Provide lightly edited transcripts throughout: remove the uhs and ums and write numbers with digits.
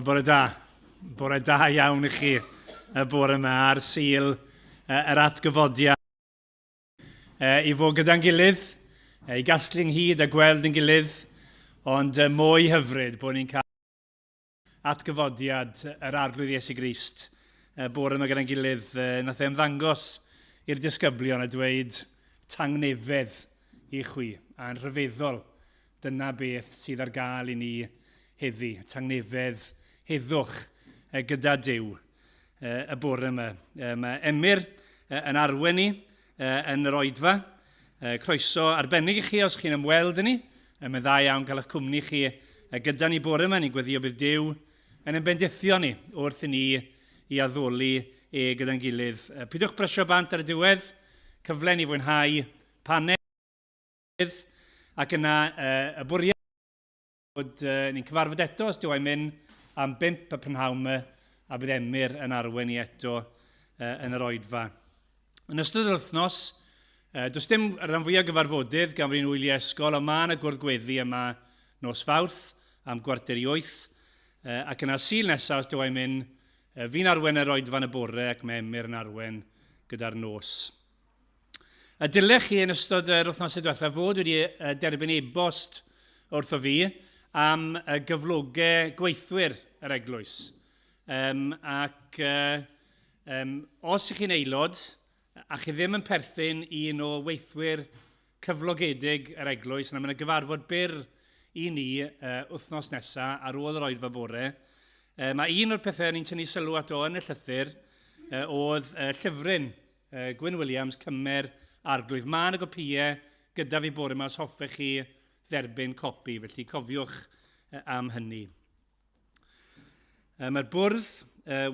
Bore da. Bore da iawn i chi y bore yma ar Sul yr atgyfodiad. I fod gyda'n gilydd, i gasglu ynghyd a gweld yn gilydd, ond mwy hyfryd bod ni'n cael atgyfodiad yr arglwydd Iesu Grist. Bore yma gyda'n gilydd, nath e'n ddangos i'r disgyblion a dweud tangnefedd i chwi, a'n rhyfeddol. Dyna beth sydd ar gael i ni heddi, tangnefedd heddwch gyda Duw y bore yma. Mae Emyr yn arwen ni yn yr oedfa. Croeso arbennig i chi os chi'n ymweld â ni. Mae'n dda iawn cael eich cwmni chi gyda ni bore yma. Ni'n gweddio bydd Duw yn bendithio ni wrth i ni i addoli gyda'n gilydd. Pidwch brysio bant ar y diwedd. Cyfle ni fwynhau paned ac yna y bwriad bod ni'n cyfarfod eto os dwi'n mynd am 5 y prynhawn a bydd Emyr yn arwen ni eto yn yr oedfa. Yn ystod yr wythnos, does dim rhan fwyaf gyfarfodydd gan fod ni'n wylio ysgol, ond mae yna gwrdd-gweddi yma nos Fawrth am 7:45 ac yna Sul nesaf os dwi'n mynd, fi'n arwen yr oedfa yn y bore ac mae Emyr yn arwen gyda'r nos. Dilech chi yn ystod yr wythnos diwethaf fod wedi derbyn ebost wrtho fi am gyflogau gweithwyr yr eglwys. Os ych chi'n aelod a chi ddim yn perthyn un o weithwyr cyflogedig yr eglwys, yna mae'n gyfarfod byr i ni wythnos nesaf ar ôl yr oedfa bore. Mae un o'r pethau ni'n tynnu sylw ato yn y llythyr oedd llyfryn Gwyn Williams, Cymer Arglwydd. Mae'n y gopïau gyda fi bore yma os hoffech chi dderbyn copi, felly cofiwch am hynny. Mae'r bwrdd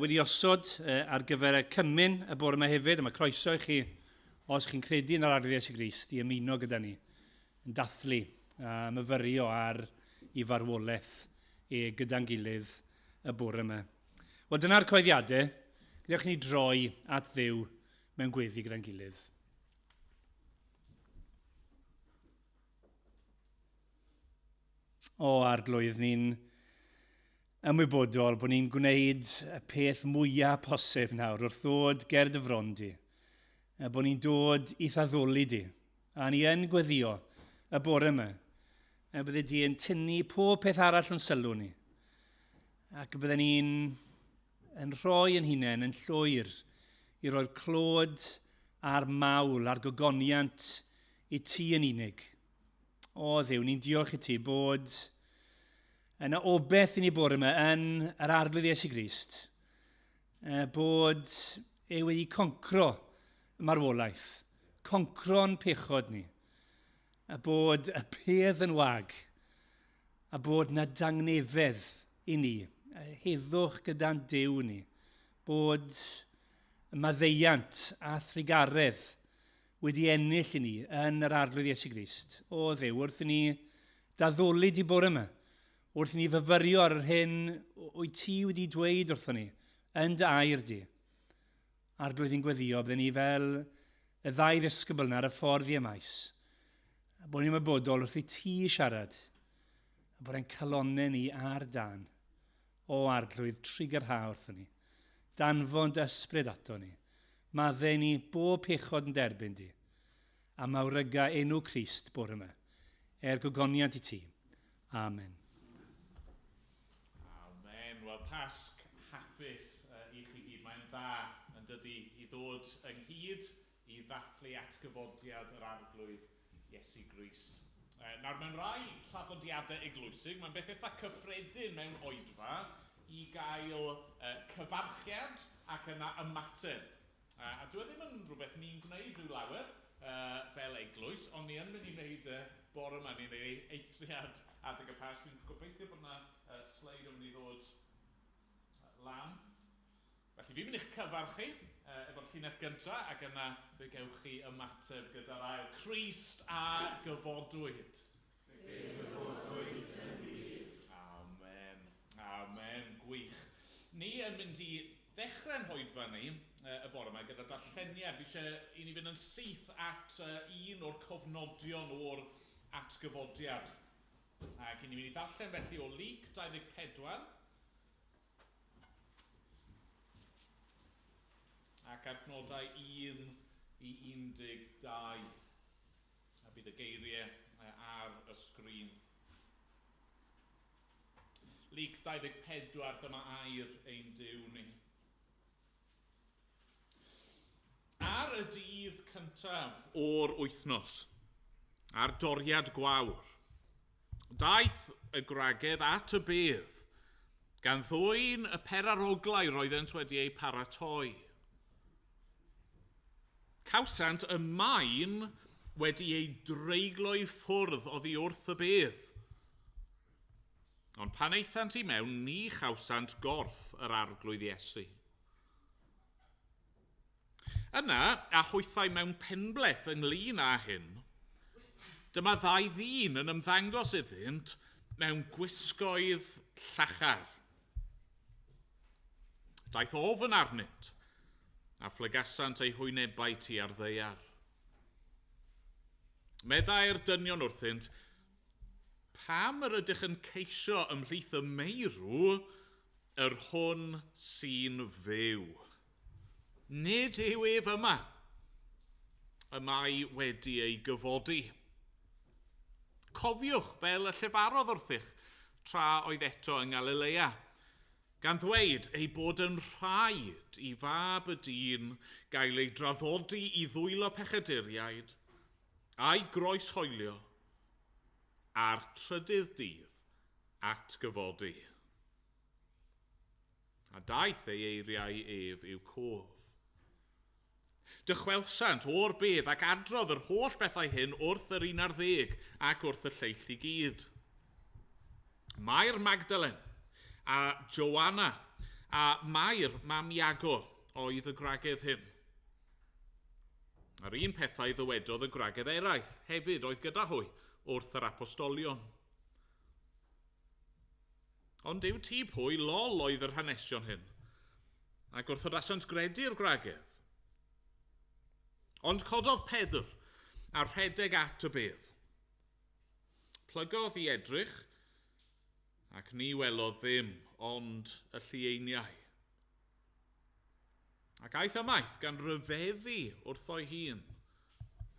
wedi osod ar gyfer y cymyn y bore yma hefyd, a mae croeso i chi os chi'n credu yn yr arglwydd Iesu Grist i ymuno gyda ni, yn dathlu a myfyrio ar ei farwolaeth gyda'n gilydd y bore yma. Wel, dyna'r coeddiadau. Gadewch ni droi at Dduw mewn gweddi gyda'n gilydd. O arglwydd, ni'n ymwybodol bod ni'n gwneud y peth mwyaf posib nawr wrth ddod ger dy fron di. Bod ni'n dod i addoli di. A ni yn gweddio y bore yma. Bydde di yn tynnu pob peth arall yn sylw ni. Ac bydde ni'n rhoi yn hunain yn llwyr i roi'r clod a'r mawl a'r gogoniant i ti yn unig. O Dduw, ni'n diolch i ti bod yna obeth i ni bore yma yn yr arglwydd Iesu Grist. Bod wedi concro marwolaeth, concro'n pechod ni. Bod y pedd yn wag, a bod na dangnefedd i ni, heddwch gyda'n Duw ni. Bod maddeiant a thrigaredd wedi ennill i ni yn yr arglwydd Iesu Grist. O Dduw, wrth i ni daddoli di bore yma, wrth i ni fyfyrio ar yr hyn wyt ti wedi dweud wrthon ni yn dy air di. Arglwydd i'n gweddio, bydden ni fel y ddau ddisgybl na ar y ffordd i ymais. Bod ni'n ymwybodol wrth i ti siarad, a bod e'n calonau ni ar dan. O arglwydd, trigyrha wrthon ni. Danfon dy ysbryd ato ni. Maddau ni bob pechod yn derbyn di, a mawryga enw Crist bore yma, gogoniant i ti. Amen. Amen. Wel, Pasg hapus i chi gyd. Mae'n dda yn dydy i ddod ynghyd i ddathlu atgyfodiad yr arglwydd Iesu Grist. Nawr, mewn rai traddodiadau eglwysig, mae'n beth eitha cyffredin mewn oedfa i gael cyfarchiad ac yna ymateb. A dwi ddim yn rhywbeth ni'n gwneud rhyw lawer fel eglwys, ond ni yn mynd i wneud bore yma, ni'n gwneud eithriad adeg y Pasg. Dwi'n gobeithio bod yna sleid yn mynd i ddod lan. Felly fi'n mynd i'ch cyfarchu efo'r llinell gyntaf, ac yna fe gewch chi ymateb gyda'r ail Crist a gyfodwyd. Amen. Amen. Gwych. Ni yn mynd i ddechrau'n hoedfa ni y bore yma gyda darlleniad. Fi eisiau i ni fynd yn syth at un o'r cofnodion o'r atgyfodiad. Ac i ni mynd i ddarllen felly o Luc 24 ac adnodau 1 i 12. A bydd y geiriau ar y sgrin. Lyc 24, dyma air ein Duw ni. Ar y dydd cyntaf o'r wythnos, ar doriad gwawr, daeth y gwragedd at y bedd, gan ddwyn y peraroglau roeddent wedi eu paratoi. Cawsant y maen wedi ei dreiglo i ffwrdd oddi wrth y bedd. Ond pan eithant i mewn, ni chawsant gorff yr arglwydd Iesu. Yna, a chwythau mewn penbleth ynglyn â hyn, dyma ddau ddyn yn ymddangos iddynt mewn gwisgoedd llachar. Daeth ofn arnynt, a phlygasant eu hwynebau tua'r ddaear. Meddai'r dynion wrthynt, pam yr ydych yn ceisio ymhlith y meirw, yr hwn sy'n fyw. Nid yw ef yma, y mae wedi ei gyfodi. Cofiwch fel y llefarodd wrthych tra oedd eto yng Galilea, gan ddweud ei bod yn rhaid i fab y dyn gael ei draddodi i ddwylo pechaduriaid a'i groeshoelio a'r trydydd dydd atgyfodi. A daeth ei eiriau ef i'w cof. Dychwelsant o'r bedd ac adrodd yr holl bethau hyn wrth yr 11 ac wrth y lleill i gyd. Mae'r Magdalen a Joanna a Mae'r mam Iago oedd y gwragedd hyn. Yr un pethau ddywedodd y gwragedd eraill hefyd oedd gyda hwy wrth yr apostolion. Ond yw ti pwy lol oedd yr hanesion hyn, ac wrth yr asant gredu'r gwragedd. Ond cododd Pedr a rhedeg at y bedd. Plygodd i edrych, ac ni welodd ddim, ond y llieiniau. Ac aeth ymaith gan ryfeddu wrth o'i hun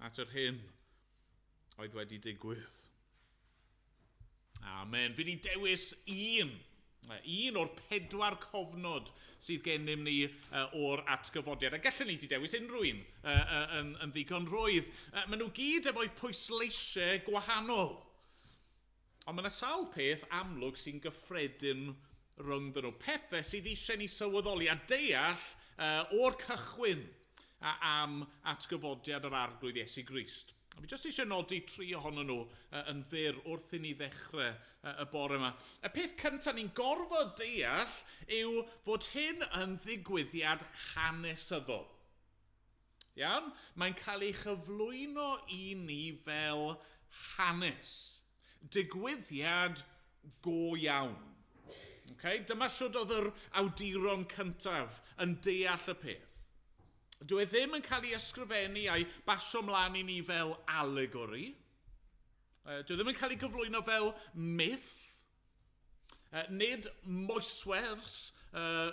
at yr hyn oedd wedi digwydd. Amen. Fi wedi dewis un o'r 4 cofnod sydd gennym ni o'r atgyfodiad. A gallwn ni wedi dewis unrhyw un yn ddigon rwydd. Maen nhw gyd efo'u pwysleisiau gwahanol. Ond mae yna sawl peth amlwg sy'n gyffredin rhwngddyn nhw. Pethau sydd eisiau ni sylweddoli a deall o'r cychwyn am atgyfodiad yr arglwydd Iesu Grist. A fi jyst eisiau nodi 3 ohonyn nhw yn fyr wrth i ni ddechrau y bore yma. Y peth cyntaf ni'n gorfod deall yw fod hyn yn ddigwyddiad hanesyddol. Iawn? Mae'n cael ei chyflwyno i ni fel hanes. Digwyddiad go iawn. Okay? Dyma siwrd oedd yr awduron cyntaf yn deall y peth. Dwi ddim yn cael ei ysgrifennu a'i basio mlaen i ni fel allegory. Dwi ddim yn cael ei gyflwyno fel myth. Nid moeswers,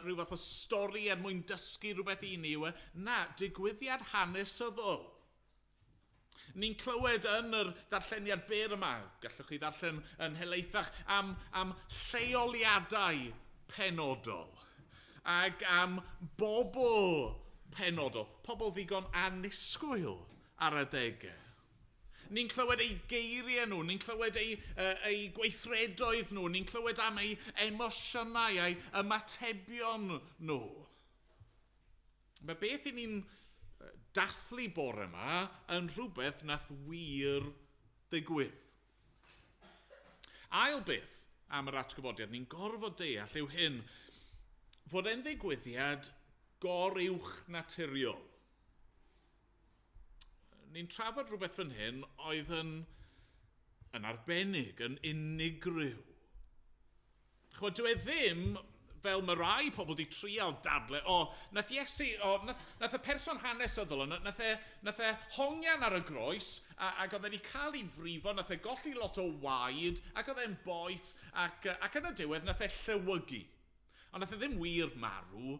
rhyw fath o stori er mwyn dysgu rhywbeth i ni. Na, digwyddiad hanesyddol. Ni'n clywed yn yr darlleniad byr yma, gallwch chi ddarllen yn helaethach, am lleoliadau penodol. Ac am bobl penodol, pobl ddigon annisgwyl ar adegau. Ni'n clywed ei geiriau nhw, ni'n clywed ei gweithredoedd nhw, ni'n clywed am ei emosiynau, ei ymatebion nhw. Mae beth i ni'n dathlu bore yma yn rhywbeth nath wir ddigwydd. Ail beth am yr atgyfodiad ni'n gorfod deall yw hyn, fod e'n ddigwyddiad goruwch naturiol. Ni'n trafod rhywbeth fan hyn oedd yn arbennig, yn unigryw. Chod, dwi ddim, fel mae rai pobl wedi trial dadle, nath Iesu, nath y person hanesyddol, nath e hongian ar y groes, ac oedd wedi cael ei frifo, nath e golli lot o waed, ac oedd e'n boeth, ac yn y diwedd nath e llywygu. Ond nath e ddim wir marw,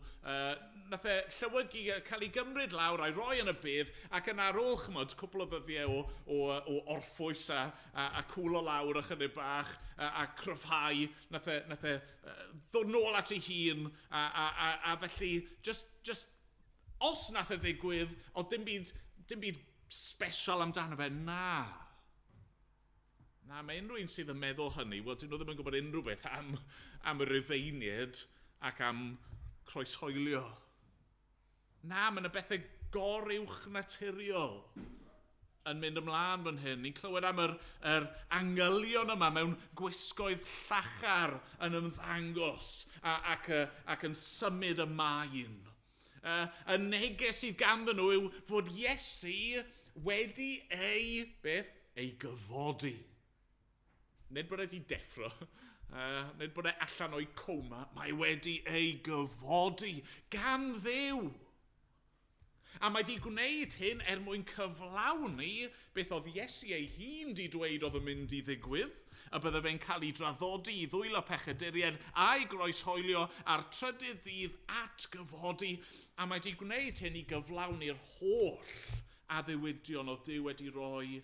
nath e llywygu cael ei gymryd lawr a'i roi yn y bedd ac yn ar ôl, chymod, cwbl o ddyddiau o orffwys a cwlo lawr ychydig bach a cryfhau, nath e ddod nôl at ei hun a felly just os nath e ddigwydd, o dim byd special amdano fe, na. Na, mae unrhyw un sydd yn meddwl hynny, wel, dyn nhw ddim yn gwybod unrhyw beth am y Rufeiniaid ac am croeshoelio. Na, mae yna bethau goruwch naturiol yn mynd ymlaen fan hyn. Ni'n clywed am yr angylion yma mewn gwisgoedd llachar yn ymddangos ac yn symud y maen. Y neges sydd ganddyn nhw yw fod Iesu wedi ei gyfodi. Nid bod e wedi deffro, nid bod e allan o'i coma, mae wedi ei gyfodi gan Dduw. A mae wedi gwneud hyn mwyn cyflawni beth oedd Iesu ei hun di dweud oedd yn mynd i ddigwydd, a bydde fe'n cael ei draddodi i ddwylo pechaduriaid a'i groeshoelio a'r trydydd dydd atgyfodi, a mae wedi gwneud hyn i gyflawni'r holl addewidion oedd Duw wedi roi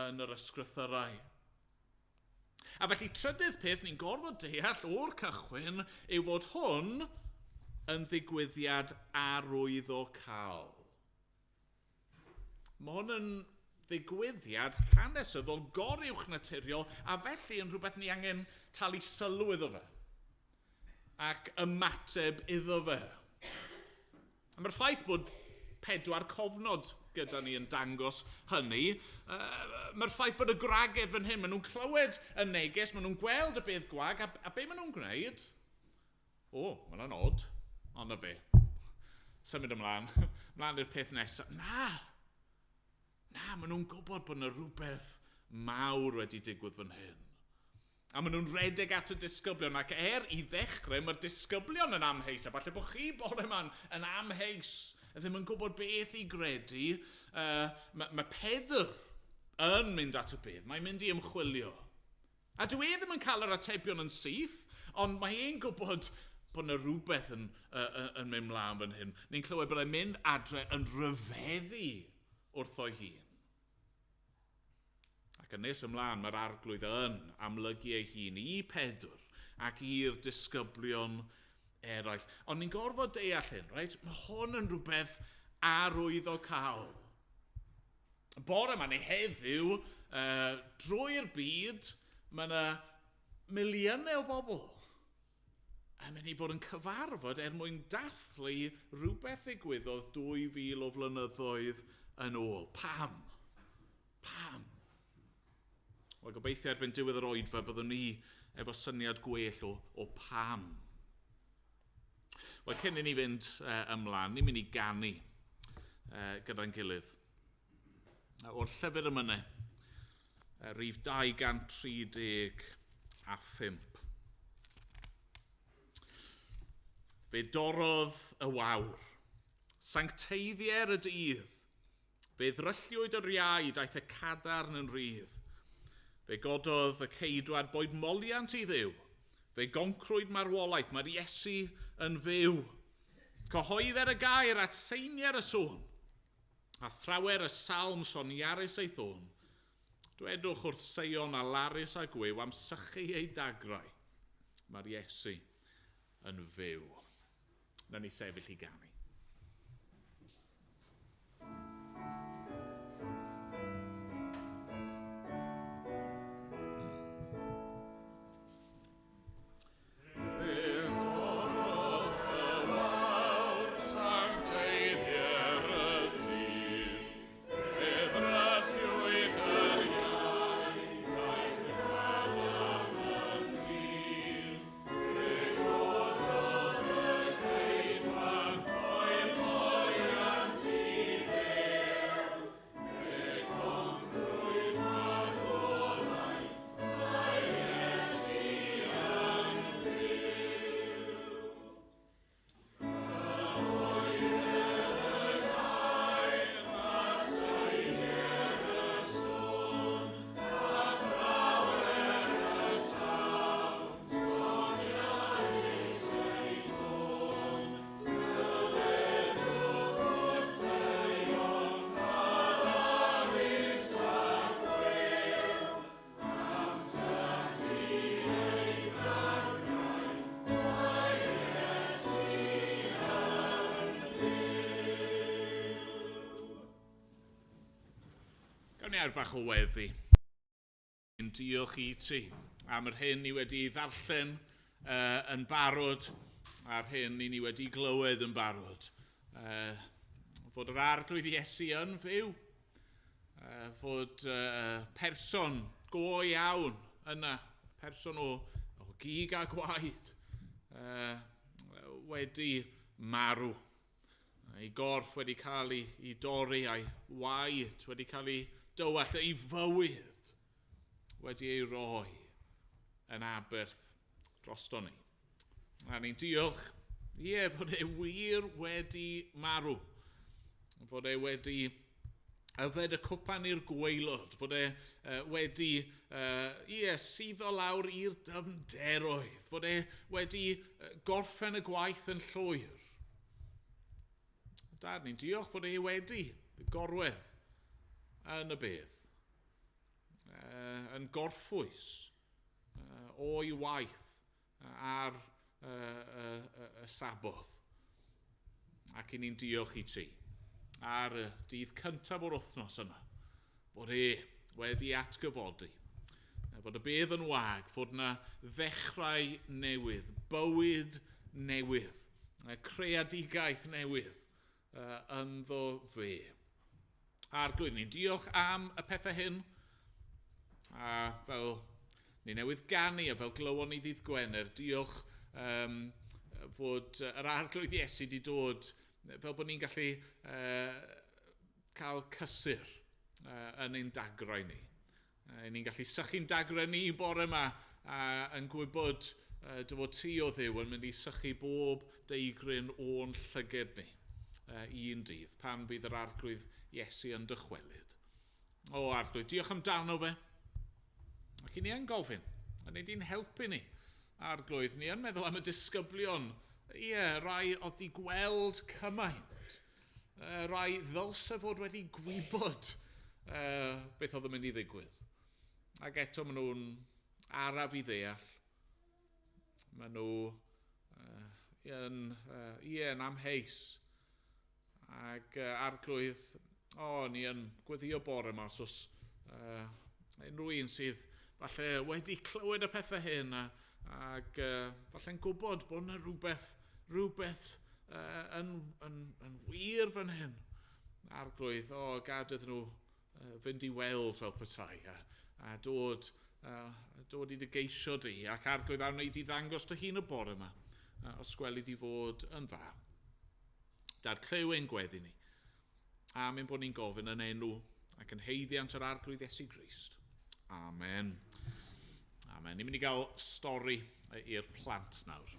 yn yr ysgrythyrau. A felly trydydd peth ni'n gorfod deall o'r cychwyn yw fod hwn yn ddigwyddiad arwyddocaol. Mae hwn yn ddigwyddiad hanesyddol goruwch naturiol a felly yn rhywbeth ni angen talu sylw iddo fe ac ymateb iddo fe. A mae'r ffaith bod 4 cofnod gyda ni yn dangos hynny. Mae'r ffaith bod y gwragedd fan hyn, maen nhw'n clywed y neges, maen nhw'n gweld y bedd gwag, a be maen nhw'n gwneud? Mae hwnna'n od, ond na fe. Symud ymlaen i'r peth nesaf. Na, maen nhw'n gwybod bod yna rhywbeth mawr wedi digwydd fan hyn. A maen nhw'n redeg at y disgyblion, ac i ddechrau, mae'r disgyblion yn amheus, a falle bod chi bore yma'n yn amheus, a ddim yn gwybod beth i gredu. Mae Pedr yn mynd at y bedd, mae'n mynd i ymchwilio. A dwi ddim yn cael yr atebion yn syth, ond mae e'n gwybod bod yna rhywbeth yn mynd mlaen fan hyn. Ni'n clywed bod e'n mynd adre yn rhyfeddu wrtho'i hun. Ac yn nes ymlaen, mae'r arglwydd yn amlygu ei hun i Pedr ac i'r disgyblion eraill. Ond ni'n gorfod deall hyn, right? Mae hwn yn rhywbeth arwyddocaol. Bore yma neu heddiw, drwy'r byd, mae yna miliynau o bobl yn mynd i fod yn cyfarfod mwyn dathlu rhywbeth ddigwyddodd 2000 o flynyddoedd yn ôl. Pam? Wel, gobeithio erbyn diwedd yr oedfa byddwn ni efo syniad gwell o pam. Wel, cyn i ni fynd ymlaen, ni'n mynd i ganu gyda'n gilydd. O'r llyfr yma, rhif 235. Fe dorrodd y wawr, sancteiddiau'r y dydd, fe ddrylliwyd yr iau daeth y cadarn yn rhydd, fe gododd y ceidwad boed moliant i Dduw, fe goncrwyd marwolaeth, mae'r Iesu yn fyw. Cyhoedder y gair at seiniau'r y sôn, a thrawer y salm soniarus ei thôn. Dwedwch wrth Seion a Larys a Gwyw am sychu ei dagrau. Mae'r Iesu yn fyw. Na ni sefyll i ganu. gair bach o weddi. Diolch i ti am yr hyn ni wedi ddarllen yn barod a'r hyn ni wedi glywed yn barod. Fod yr arglwydd Iesu yn fyw, fod person go iawn yna, person o gig a gwaed, wedi marw. Ei gorff wedi cael ei dorri, a'i waed wedi cael ei dywallt, ei fywyd wedi ei roi yn aberth drosto ni. A ni'n diolch, fod e wir wedi marw, fod e wedi yfed y cwpan i'r gwaelod, fod e wedi suddo lawr i'r dyfnderoedd, fod e wedi gorffen y gwaith yn llwyr. Dad, ni'n diolch fod e wedi gorwedd yn y bedd, yn gorffwys o'i waith ar y sabodd. Ac i ni'n diolch i ti ar y dydd cyntaf o'r wythnos yna, fod e wedi atgyfodi, fod y bedd yn wag, fod yna ddechrau newydd, bywyd newydd, creadigaeth newydd ynddo fe. Arglwydd, ni'n diolch am y pethau hyn, a fel ni newydd ganu, a fel glywon ni ddydd Gwener, diolch fod yr arglwydd Iesu wedi dod, fel bod ni'n gallu cael cysur yn ein dagrau ni. Ni'n gallu sychu'n dagrau ni bore yma, yn gwybod dy fod ti o Dduw yn mynd i sychu bob deigryn o'n llyged ni un dydd, pan bydd yr arglwydd Iesu yn dychwelyd. O arglwydd, diolch amdano fe. Ac i ni yn gofyn, a nid i'n helpu ni, arglwydd, ni yn meddwl am y disgyblion, rai oedd i gweld cymaint, rai ddylse fod wedi gwybod beth oedd yn mynd i ddigwydd. Ac eto maen nhw'n araf i ddeall, maen nhw yn amheus, ac arglwydd, ni yn gweddio bore yma, os unrhyw un sydd falle wedi clywed y pethau hyn ac falle'n gwybod bod yna rhywbeth yn wir fan hyn. Arglwydd, gad iddyn nhw fynd i weld fel petai a dod i dy geisio di, ac arglwydd a wneud i ddangos dy hun y bore yma, os gwelid i fod yn dda. Dad, clyw ein gweddi ni, a mynd bod ni'n gofyn yn enw ac yn heiddiant yr arglwydd Iesu Grist. Amen. Amen. Ni'n mynd i gael stori i'r plant nawr.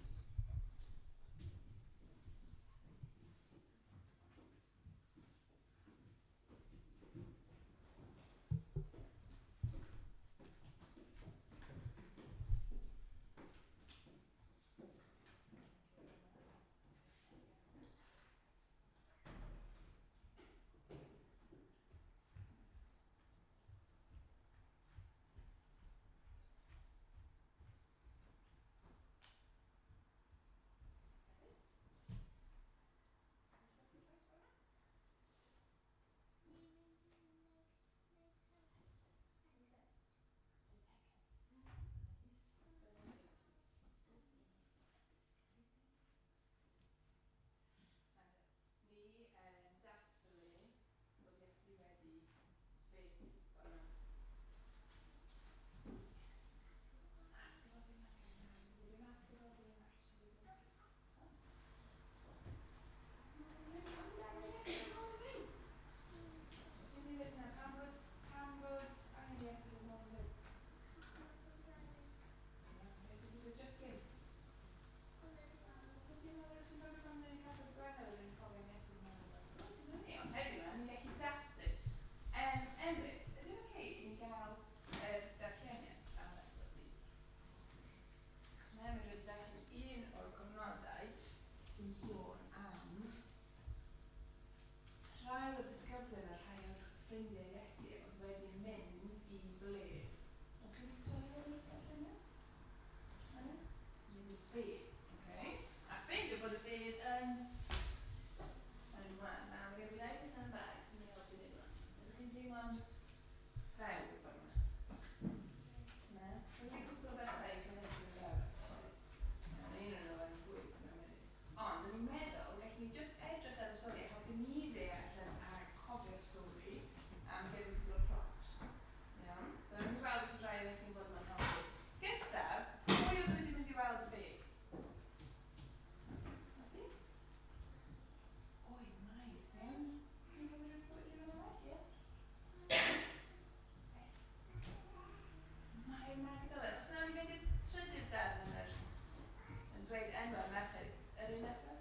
Yr un nesaf.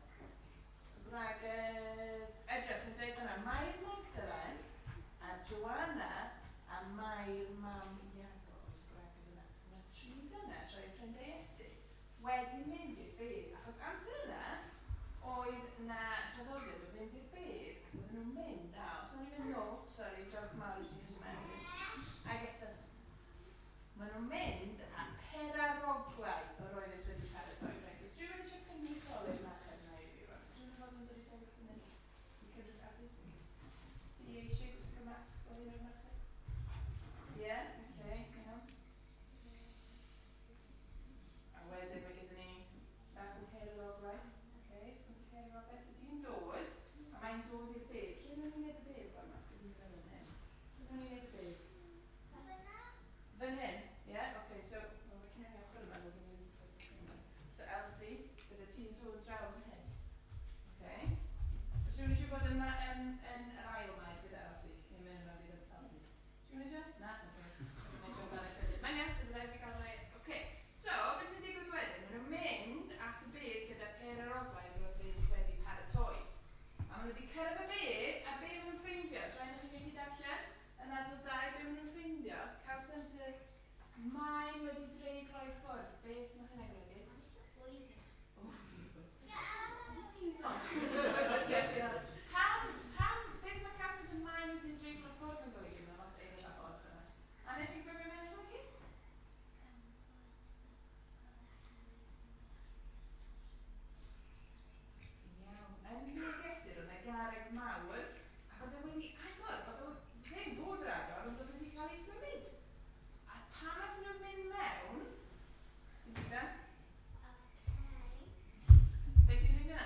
Gwragedd... Edrych, yn dweud yna, Mair Magdalen a Joanna a Mair Mam Iago oedd gwragedd yna. So mae 3 dynes o'i ffrindiau Iesu wedi mynd i'r byd. Achos amser yna, oedd na draddodiad o fynd i'r byd ac oedden nhw'n mynd a os o'n i'n mynd nôl, sori, diolch mawr i chi meddwl. Ac eto, maen nhw'n mynd a peraroglau o'r oedd wedi paratoi. Reit, os rhywun eisiau cynrychioli'r merched yna i fi, rwan, rhywun fod yn dod i sefyll yn hynny i cynrychiasu? Ti eisiau gwisgo masg o un o'r merched? Ie? Oce, iawn. A wedyn mae gyda ni bach o peraroglau. So ti'n dod, a mae'n dod i'r byd. Lle maen nhw'n neud y byd fel yma? Lle maen nhw'n neud y byd? Fan hyn? Ie? Oce, so... Wel, mae cynnig ochr yma, fel dwi'n neud. So, Elsie, bydde ti'n dod draw fan hyn. Oce? Os rhywun eisiau bod yn yr ail yma, gyda Elsie? Neu mynd yma gyda Elsie? Rhywun eisiau? Na? Mae'n iawn, bydd rhaid fi gael rhai... Oce, so, beth sy'n digwydd wedyn? Maen nhw'n mynd at y byd gyda peraroglau wedi paratoi. A maen nhw wedi cyrraedd y byd, a be maen nhw'n ffeindio? Os rhaid i chi gallu darllen? Yn adl 2, be maen nhw'n ffeindio? Caws center, maen wedi dreiglo i ffwrdd. Beth mae hynny'n golygu? Beth mae caws center maen wedi dreiglo i ffwrdd yn golygu? Mae'n lot eithaf o bod yna. A nid i'n gwybod mewn eich chi? Yn negesur o'na garreg mawr, ac oedd e wedi agor, oedd e ddim fod yr agor, ond oedd e wedi cael ei symud. A pan oedd nhw'n mynd mewn, ti'n bydd e? Be ti'n fynd yna?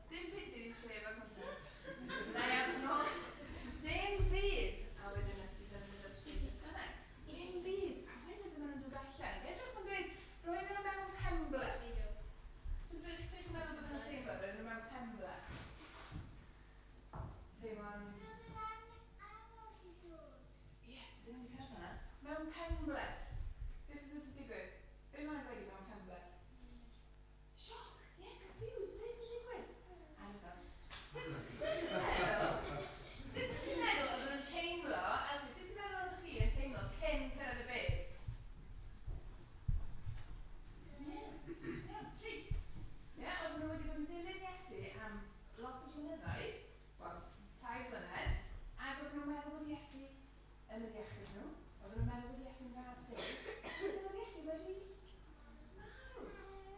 Dim byd wedi sgref ac yn Na iawn, no. Dim byd. A wedyn ysdi defnyddio sgref yna. Dim byd. A wedyn dyma nhw'n dod allan. Edrych yn dweud, roedden nhw mewn pembleth. So beth sy'n meddwl bod yna teimlo? Roedden nhw mewn pembleth. Teimlo'n... Ie, dyn nhw'n cyrraedd hwnna. Mewn pembleth. Beth ydy wedi digwydd? Be mae'n golygu mewn pembleth? Sioc! Ie, confused. Beth sy'n digwydd? Aros. Sut ydych chi'n meddwl oedd nhw'n teimlo? Elsie, sut ydych meddwl oedd chi yn teimlo cyn cyrraedd y byd? Ie, trist. Ie, oedd nhw wedi bod yn dilyn Iesu am lot o flynyddoedd, wel, 2 blynedd, ac oedd nhw'n meddwl bod Iesu yn yr iechyd nhw, oedd nhw'n meddwl bod Iesu'n fab Duw, wedyn oedd Iesu wedi marw.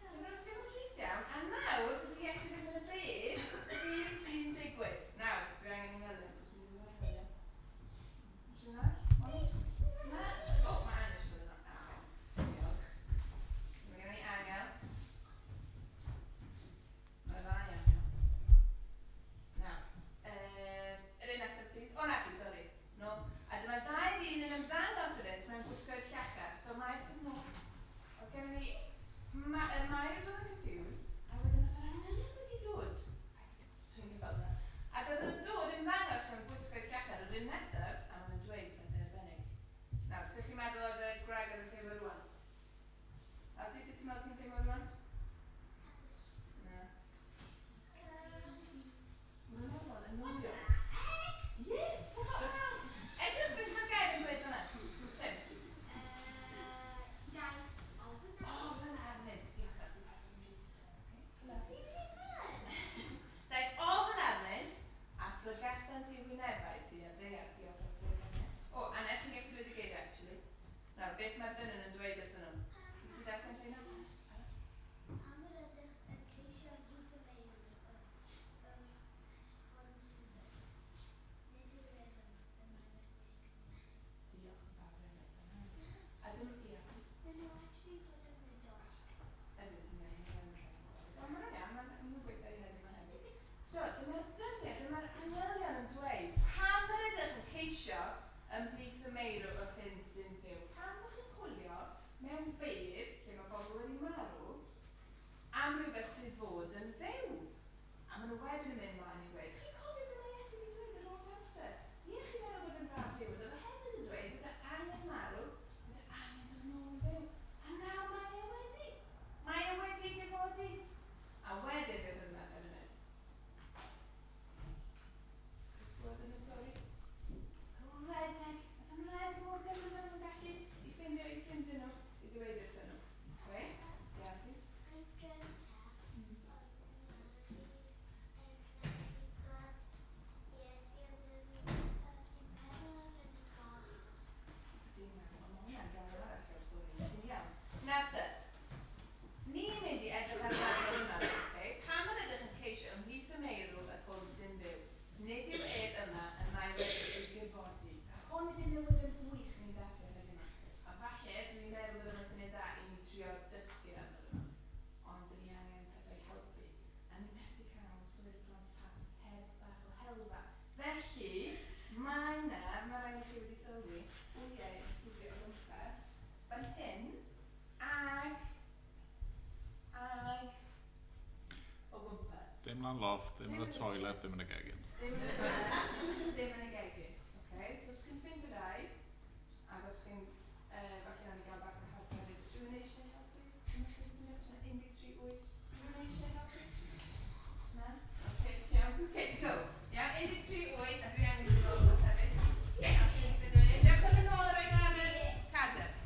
Dyna'n teimlo trist iawn, a nawr, dydy Iesu ddim yn y byd, beth sy'n digwydd? Nawr, dwi angen i'n meddwl, os ydyn nhw'n meddwl. Os ydyn nhw'n Na? O, mae Anna eisiau bod yna. Diolch. So mae gen i Angel. Mae 2 Angel. Nawr, yr un nesaf, please. O, naci, sori. No. A dyma 2 ddyn yn ymddangos iddynt mewn gwisgo'r llachar. So mae ydyn nhw. Oedd gen i... Myers oedd yn confused. A wedyn oedd yr angen wedi dod. Dwi'n gwybod yna. Ac oedd nhw'n dod yn ddangos mewn gwisgo'r llachar yr un nesaf, a maen nhw'n dweud pethau arbennig. Nawr, sut chi'n meddwl oedd y gwragedd yn teimlo rwan? Elsie, sut ti'n meddwl ti'n teimlo rwan? Na. Mae'n meddwl yn nwylio. Ie! Edrych beth mae'r gair yn dweud fan'na. Ofn arnynt. Diolch Elsie, pardon me. Daeth ofn arnynt a phlygasant i'w wynebau ti a ddeall. Diolch Elsie. O, Anna, ti'n gallu dweud y geiriau, actually. Nawr, beth mae'r dynon yn dweud wrthyn nhw? Ti'n gallu darllen Rheina? Diolch yn fawr iawn, Esther. A dyn nhw, ie, Ydy, ti'n iawn. O, mae'n iawn, mae'n gweithio i heddiw yma hefyd. So, dyma'r dyniad, dyma'r anghelion yn dweud, pam yr ydych yn ceisio ymhlith y meirw o hyn sy'n fyw? Pam ydych chi'n chwilio mewn byd, lle mae bobl wedi marw, am rhywbeth sydd fod yn fyw? A maen nhw wedyn yn mynd mlaen i dweud, chi'n cofio beth mae Iesu wedi dweud yr o'r amser? Ie, chi'n meddwl bod yn fab Duw, oedd e hefyd yn dweud bod e angen marw, bod e angen dod nôl yn fyw. A nawr mae e wedi. Mae e wedi gyfodi ymlaen loft, ddim yn y toilet, ddim yn y gegin. Ddim yn y toilet, ddim yn y gegin. Okay, so os chi'n ffind y rai, ac os chi'n falle na'n i gael bach o help hefyd, rhywun eisiau helpu? Rhywun eisiau helpu? Na? Okay, iawn. Okay, cool. Iawn, 1-3-8, a dwi angen i ddod hefyd. Os chi'n ffind y rai. Dewch yn ôl ar ein Caerdydd.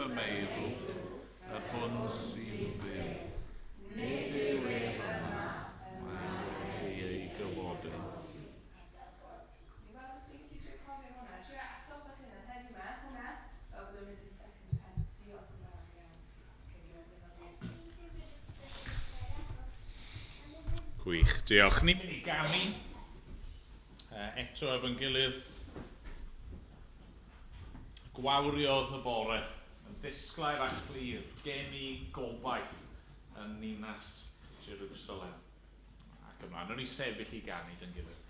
fy meddwl, yr hwn sy'n fyw. Nid yw ef yma, mae'n wedi ei gyfodau. Gwych, diolch. Ni'n mynd i ganu eto efo'n gilydd. Gwawriodd y bore yn ddisglair a chlir gen i gobaith yn ninas Jerusalem. Ac ymlaen, nhw'n i sefyll i ganu dyn gilydd.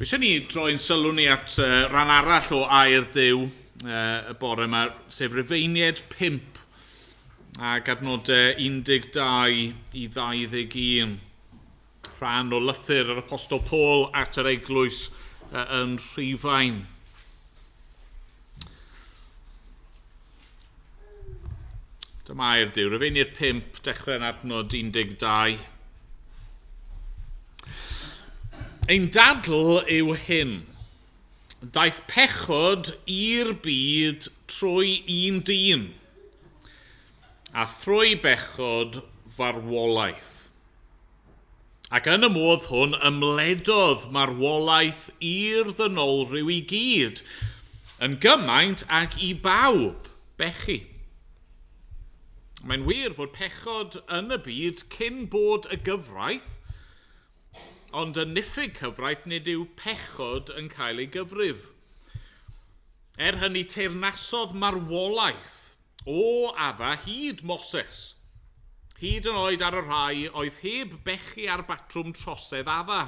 Eisiau ni droi'n sylw ni at ran arall o air Duw y bore yma, sef Rufeiniaid 5 ac adnodau 12 i 21. Rhan o lythyr yr Apostol Paul at yr eglwys yn Rhufain. Dyma air Duw, Rufeiniaid 5, dechrau'n adnod 12. Ein dadl yw hyn. Daeth pechod i'r byd trwy un dyn, a thrwy bechod farwolaeth. Ac yn y modd hwn ymledodd marwolaeth i'r ddynolryw i gyd, yn gymaint ac i bawb bechu. Mae'n wir fod pechod yn y byd cyn bod y gyfraith ond yn niffig cyfraith nid yw pechod yn cael ei gyfrif. Hynny teyrnasodd marwolaeth o adda hyd Moses, hyd yn oed ar y rhai oedd heb bechu ar batrwm trosedd adda.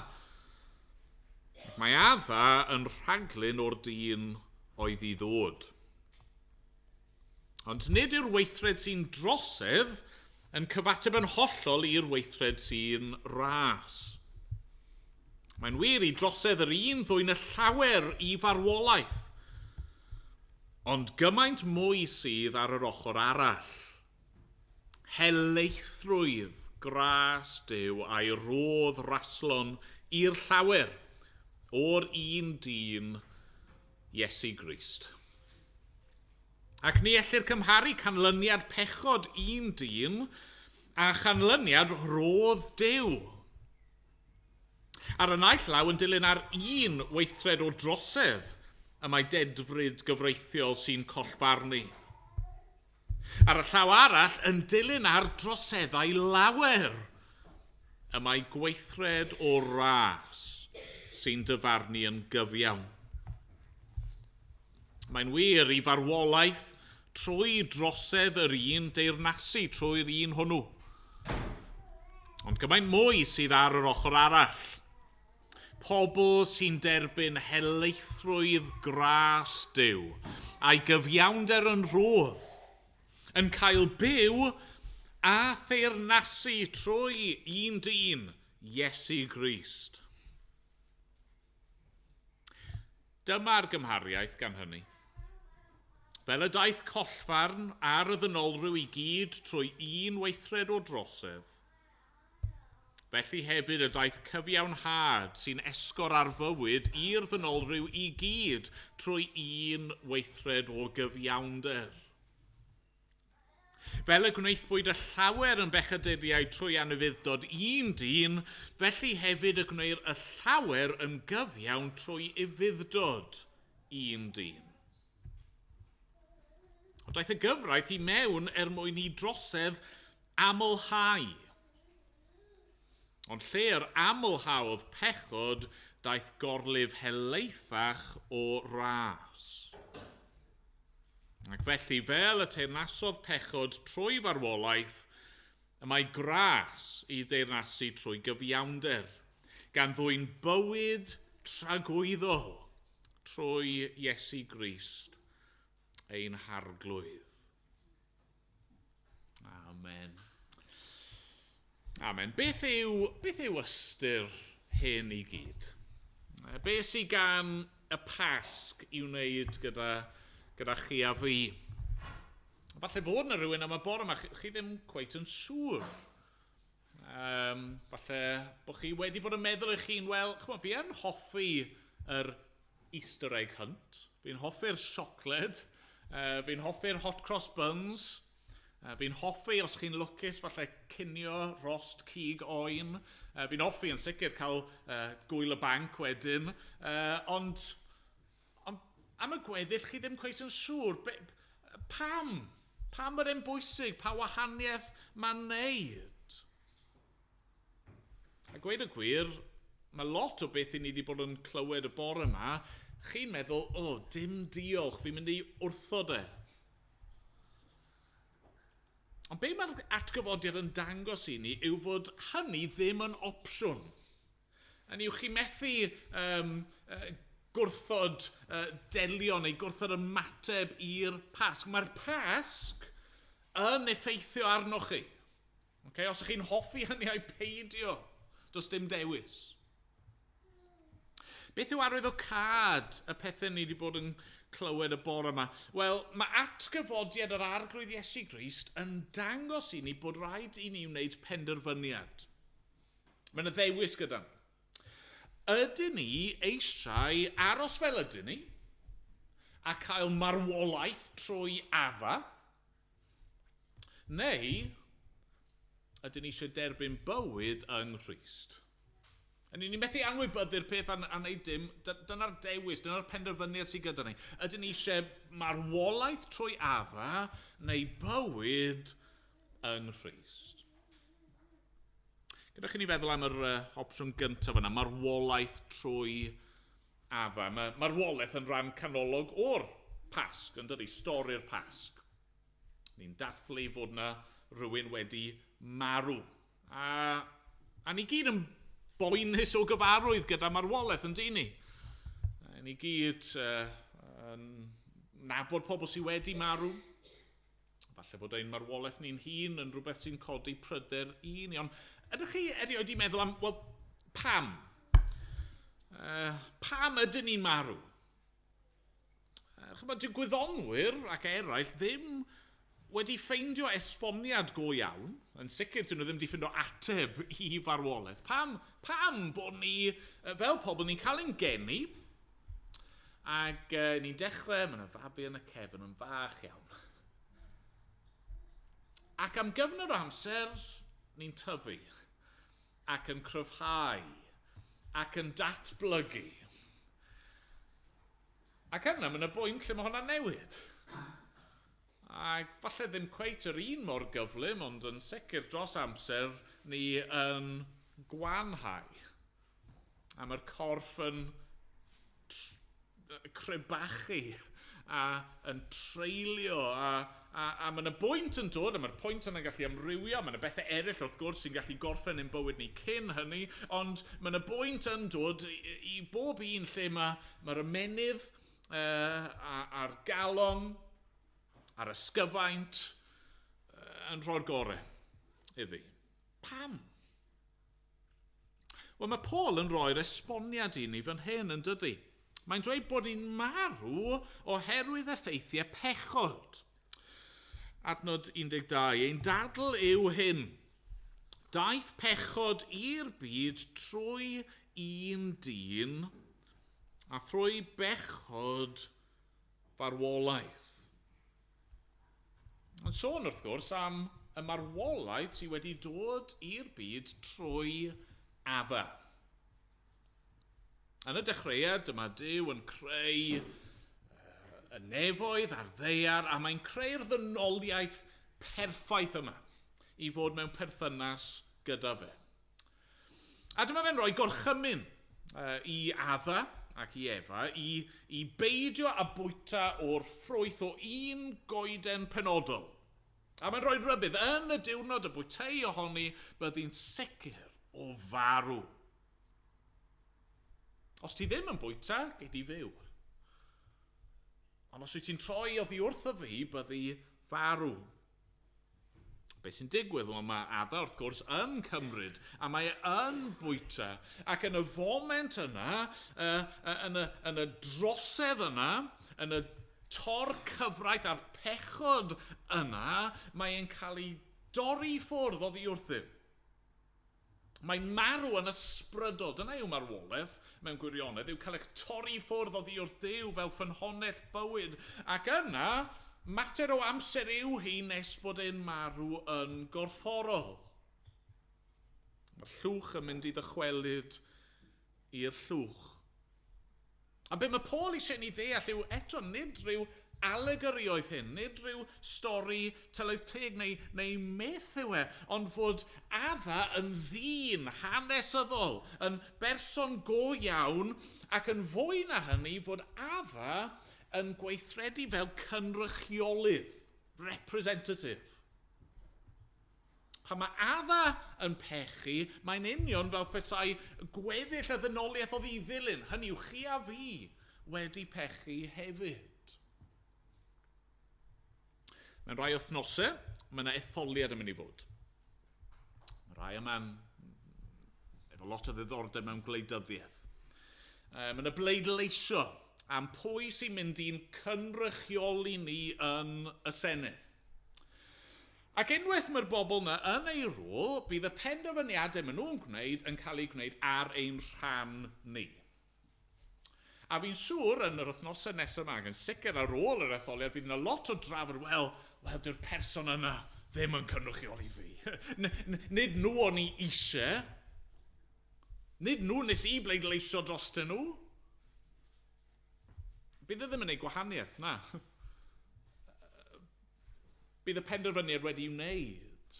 Mae adda yn rhaglun o'r dyn oedd i ddod. Ond nid yw'r weithred sy'n drosedd yn cyfateb yn hollol i'r weithred sy'n ras. Mae'n wir i drosedd yr un ddwyn y llawer i farwolaeth, ond gymaint mwy sydd ar yr ochr arall. Helaethrwydd gras Duw a'i rodd raslon i'r llawer o'r un dyn Iesu Grist. Ac ni ellir cymharu canlyniad pechod un dyn a chanlyniad rodd Duw. Ar y naill law yn dilyn ar un weithred o drosedd y mae dedfryd gyfreithiol sy'n collbarnu. Ar y llaw arall yn dilyn ar droseddau lawer y mae gweithred o ras sy'n dyfarnu yn gyfiawn. Mae'n wir i farwolaeth trwy drosedd yr un deyrnasu trwy'r un hwnnw. Ond gymaint mwy sydd ar yr ochr arall. Pobl sy'n derbyn helaethrwydd gras Duw a'i gyfiawnder yn rodd, yn cael byw a theyrnasu trwy un dyn, Iesu Grist. Dyma'r gymhariaeth gan hynny. Fel y daeth collfarn ar y ddynolrhyw i gyd trwy un weithred o drosedd, felly hefyd y daeth cyfiawnhad sy'n esgor ar fywyd i'r ddynolrhyw i gyd trwy un weithred o gyfiawnder. Fel y gwneithbwyd y llawer yn bechaduriaid trwy anifyddod un dyn, felly hefyd y gwneir y llawer yn gyfiawn trwy ufuddod un dyn. Ond daeth y gyfraith i mewn mwyn i drosedd amlhau. Ond lle'r amlhaodd pechod, daeth gorlif helaethach o ras. Ac felly fel y teyrnasodd pechod trwy farwolaeth, y mae gras i deyrnasu trwy gyfiawnder, gan ddwyn bywyd tragwyddol trwy Iesu Grist, ein harglwydd. Amen. Amen. Beth yw ystyr hyn i gyd? Beth sydd gan y Pasg i wneud gyda chi a fi? Falle fod yna rhywun am y bore yma, chi ddim cweit yn siŵr. Falle bod chi wedi bod yn meddwl eich hun, wel, fi yn hoffi yr Easter egg hunt. Fi'n hoffi'r siocled. Fi'n hoffi'r hot cross buns. Fi'n hoffi, os chi'n lwcus, falle cinio rost cig oen. Fi'n hoffi yn sicr cael gwyl y banc wedyn. Ond am y gweddill chi ddim cweit yn siŵr. Pam? Pam yr e'n bwysig? Pa wahaniaeth mae'n neud? A gweud y gwir, mae lot o beth i ni wedi bod yn clywed y bore yma, chi'n meddwl, dim diolch, fi'n mynd i wrthod e. Ond be mae'r atgyfodiad yn dangos i ni yw fod hynny ddim yn opsiwn. Hynny yw chi methu gwrthod delio neu gwrthod ymateb i'r Pasg. Mae'r Pasg yn effeithio arnoch chi. Os ych chi'n hoffi hynny a'i peidio, does dim dewis. Beth yw arwyddocad y pethau ni wedi bod yn clywed y bore yma? Wel, mae atgyfodiad yr arglwydd Iesu Grist yn dangos i ni bod rhaid i ni wneud penderfyniad. Mae'n y ddewis gyda. Ydyn ni eisiau aros fel ydyn ni a cael marwolaeth trwy adda? Neu ydyn ni eisiau derbyn bywyd yng Nghrist? Yn ni'n methu anwybyddu'r peth a wneud dim, dyna'r dewis, dyna'r penderfyniad sydd gyda ni. Ydyn ni eisiau marwolaeth trwy adda neu bywyd yng Nghrist? Gyda chi ni feddwl am yr opsiwn gyntaf yna, marwolaeth trwy afa. Marwolaeth yn rhan canolog o'r Pasg, yn dydi, stori'r Pasg. Ni'n dathlu fod yna rhywun wedi marw. A ni gyd yn boenus o gyfarwydd gyda marwolaeth yn dyn ni. Ni gyd yn nabod pobl sydd wedi marw. Falle bod ein marwolaeth ni'n hun yn rhywbeth sy'n codi pryder i ni. Ond ydych chi erioed i meddwl am, wel, pam? Pam ydyn ni'n marw? Chymod, dyw gwyddonwyr ac eraill ddim wedi ffeindio esboniad go iawn. Yn sicr, dyn nhw ddim wedi ffeindio ateb i farwolaeth. Pam bod ni, fel pobl, ni'n cael ein geni, ac ni'n dechrau, mae yna fabi yn y cefn yn fach iawn. Ac am gyfnod o amser, ni'n tyfu, ac yn cryfhau, ac yn datblygu. Ac yna, mae yna bwynt lle mae hwnna'n newid. Ac falle ddim cweit yr un mor gyflym, ond yn sicr dros amser, ni yn gwanhau. A mae'r corff yn crebachu, a yn treulio, a mae yna bwynt yn dod, a mae'r pwynt yna'n gallu amrywio, mae yna bethau eraill wrth gwrs sy'n gallu gorffen ein bywyd ni cyn hynny, ond mae yna bwynt yn dod i bob un lle mae'r ymenydd a'r galon, a'r ysgyfaint yn rhoi'r gorau iddi. Pam? Wel, mae Paul yn rhoi'r esboniad i ni fan hyn yn dydi. Mae'n dweud bod ni'n marw oherwydd effeithiau pechod. Adnod 12, ein dadl yw hyn. Daeth pechod i'r byd trwy un dyn, a thrwy bechod farwolaeth. Yn sôn wrth gwrs am y marwolaeth sydd wedi dod i'r byd trwy afa. Yn y dechreuad, dyma Duw yn creu y nefoedd a'r ddeiar, a mae'n creu'r ddynoliaeth perffaith yma i fod mewn perthynas gyda fe. A dyma fe'n rhoi gorchymyn i adda ac i Efa i beidio a bwyta o'r ffrwyth o un goeden penodol. A mae'n rhoi rybydd yn y diwrnod y bwytau ohoni byddi'n sicr o farw. Os ti ddim yn bwyta, gei di fyw. Ond os wyt ti'n troi oddi wrtho fi, byddi farw. Be sy'n digwydd? Wel, mae adda wrth gwrs yn cymryd, a mae yn bwyta. Ac yn y foment yna, yn y drosedd yna, yn y tor cyfraith a'r pechod yna, mae'n cael ei dorri ffwrdd oddi wrthyw. Mae'n marw yn ysbrydol. Dyna yw marwolaeth mewn gwirionedd, yw cael eich torri ffwrdd oddi wrth Duw fel ffynhonnell bywyd. Ac yna, mater o amser yw hi nes bod e'n marw yn gorfforol. Mae'r llwch yn mynd i ddychwelyd i'r llwch. A be mae Paul eisiau ni ddeall yw eto nid rhyw allegory oedd hyn, nid rhyw stori tyloedd teg neu myth yw e, ond fod adda yn ddyn hanesyddol, yn berson go iawn, ac yn fwy na hynny fod adda yn gweithredu fel cynrychiolydd, representative. Pan mae adda yn pechu, mae'n union fel petai gweddill y ddynoliaeth o ddi ddilyn. Hynny yw, chi a fi wedi pechu hefyd. Mae'n rhai wythnosau, mae yna etholiad yn mynd i fod. Mae rhai yma'n efo lot o ddiddordeb mewn gwleidyddiaeth. Mae yna bleidleisio am pwy sy'n mynd i'n cynrychioli ni yn y Senedd. Ac unwaith mae'r bobl yna yn ei rôl, bydd y penderfyniadau maen nhw'n gwneud yn cael ei gwneud ar ein rhan ni. A fi'n siŵr yn yr wythnosau nesaf yma, yn sicr ar ôl yr etholiad, bydd yna lot o drafod, wel, dyw'r person yna ddim yn cynrychioli fi. Nid nhw o'n i eisiau, nid nhw nes i bleidleisio drostyn nhw. Bydd ddim yn ei gwahaniaeth, na. Bydd y penderfyniad wedi wneud,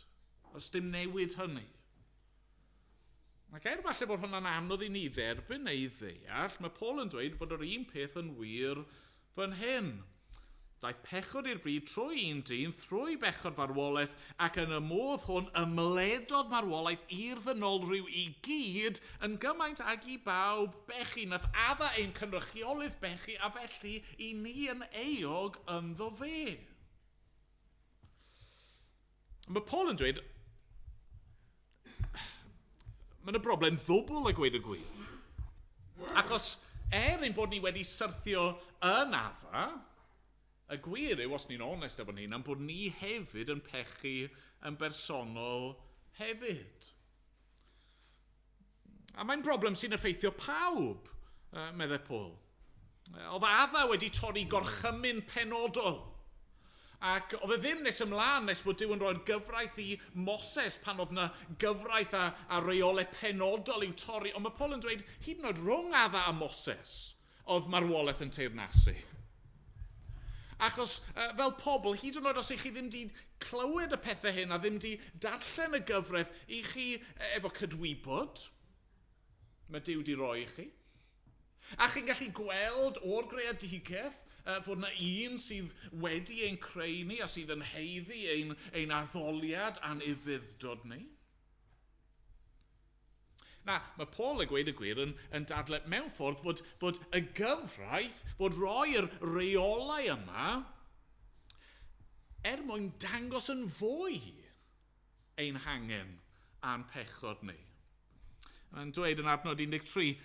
os dim newid hynny. Ac falle bod hwnna'n anodd i ni dderbyn neu ddeall, mae Paul yn dweud fod yr un peth yn wir fan hyn. Daeth pechod i'r byd trwy un dyn, trwy bechod farwolaeth, ac yn y modd hwn ymledodd marwolaeth i'r ddynolrhyw i gyd yn gymaint ag i bawb bechu. Nath adda ein cynrychiolydd bechu, a felly i ni yn eog ynddo fe. Mae Paul yn dweud, mae'n y broblem ddwbl a gweud y gwir. Achos ein bod ni wedi syrthio yn adda, y gwir yw, os ni'n onest efo'n hunan, bod ni hefyd yn pechu yn bersonol hefyd. A mae'n broblem sy'n effeithio pawb, meddai Paul. Oedd adda wedi torri gorchymyn penodol. Ac oedd e ddim nes ymlaen nes bod Duw yn rhoi'r gyfraith i Moses pan oedd yna gyfraith a reolau penodol i'w torri. Ond mae Paul yn dweud, hyd yn oed rhwng adda a Moses, oedd marwolaeth yn teyrnasu. Achos fel pobl, hyd yn oed os eich chi ddim wedi clywed y pethau hyn a ddim wedi darllen y gyfraith i chi efo cydwybod, mae Duw wedi rhoi i chi. A chi'n gallu gweld o'r greadigaeth fod yna un sydd wedi ein creu ni a sydd yn heiddi ein addoliad a'n ufuddod ni. Na, mae Paul y gweud y gwir yn dadlau mewn ffordd fod y gyfraith, fod roi'r reolau yma mwyn dangos yn fwy ein hangen a'n pechod ni. Yn dweud yn adnod 13,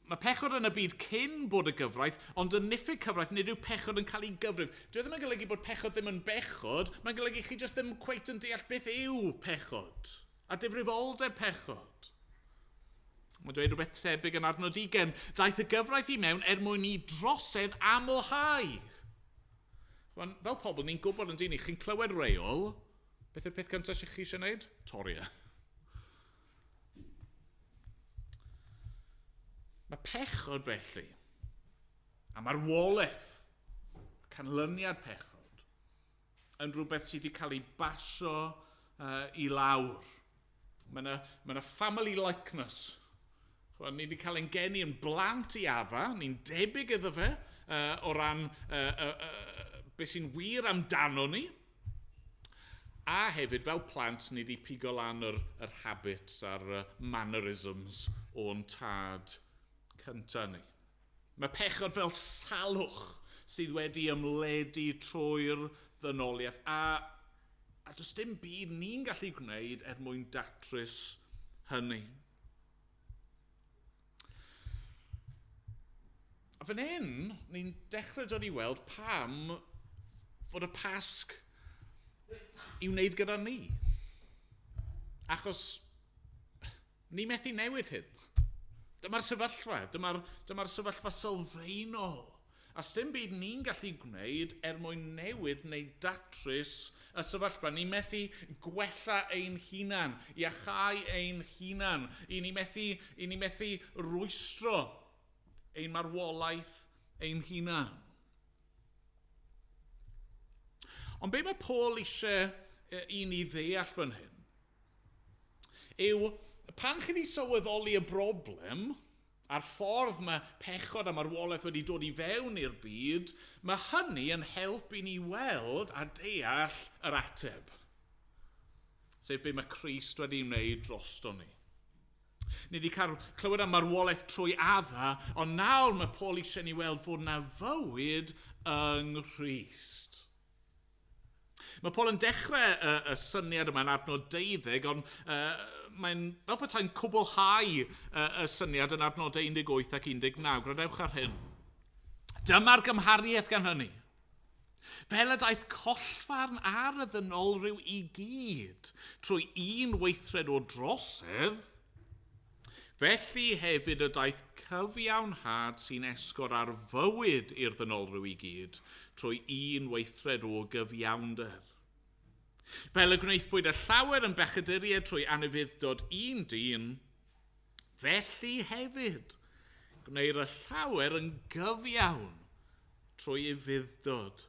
mae pechod yn y byd cyn bod y gyfraith, ond yn niffig cyfraith nid yw pechod yn cael ei gyfrif. Dwi ddim yn golygu bod pechod ddim yn bechod, mae'n golygu chi jyst ddim cweit yn deall beth yw pechod a difrifoldeb pechod. Mae'n dweud rhywbeth tebyg yn adnod 20. Daeth y gyfraith i mewn mwyn i drosedd amlhau. Fel pobl, ni'n gwybod yn dyn ni, chi'n clywed reol, beth yw'r peth cyntaf chi eisiau gwneud? Torri e. Mae pechod felly, a marwolaeth, canlyniad pechod, yn rhywbeth sydd wedi cael ei basio i lawr. Mae yna family likeness. Ni wedi cael ein geni yn blant i adda, ni'n debyg iddo fe o ran beth sy'n wir amdano ni. A hefyd fel plant ni wedi pigo lan yr habits a'r mannerisms o'n tad cyntaf ni. Mae pechod fel salwch sydd wedi ymledu trwy'r ddynoliaeth. A does dim byd ni'n gallu gwneud mwyn datrys hynny. A fan hyn, ni'n dechrau dod i weld pam fod y Pasg i'w wneud gyda ni. Achos ni methu newid hyn. Dyma'r sefyllfa, dyma'r sefyllfa sylfaenol. A sdim byd ni'n gallu gwneud mwyn newid neu datrys y sefyllfa. Ni'n methu gwella ein hunan, iachau ein hunan. I ni methu rwystro ein marwolaeth ein hunan. Ond be mae Paul eisiau i ni ddeall fan hyn yw pan chi wedi sylweddoli y broblem a'r ffordd mae pechod a marwolaeth wedi dod i fewn i'r byd, mae hynny yn helpu ni weld a deall yr ateb. Sef be mae Crist wedi wneud drosto ni. Ni wedi cael clywed am marwolaeth trwy adda, ond nawr mae Paul eisiau ni weld fod yna fywyd yng Nghrist. Mae Paul yn dechrau y syniad yma'n adnod 12, ond mae'n fel petai'n cwblhau y syniad yn adnod 18 ac 19. Gwrandewch ar hyn. Dyma'r gymhariaeth gan hynny. Fel y daeth collfarn ar y ddynolrhyw i gyd, trwy un weithred o drosedd, felly hefyd y daeth cyfiawnhad sy'n esgor ar fywyd i'r ddynolrhyw i gyd, trwy un weithred o gyfiawnder. Fel y gwneithbwyd y llawer yn bechaduriaid trwy anufuddod un dyn, felly hefyd gwneir y llawer yn gyfiawn trwy ufuddod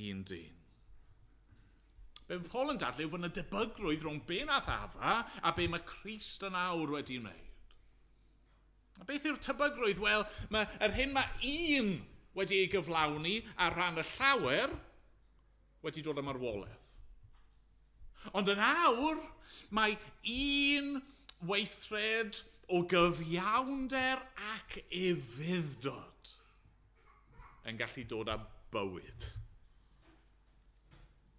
un dyn. Be mae Paul yn dadlu yw fod yna debygrwydd rhwng be nath adda a be mae Crist yn awr wedi wneud. A beth yw'r tebygrwydd? Wel, yr hyn mae un wedi ei gyflawni ar ran y llawer wedi dod am arwolaeth. Ond yn awr, mae un weithred o gyfiawnder ac ufuddod yn gallu dod â bywyd.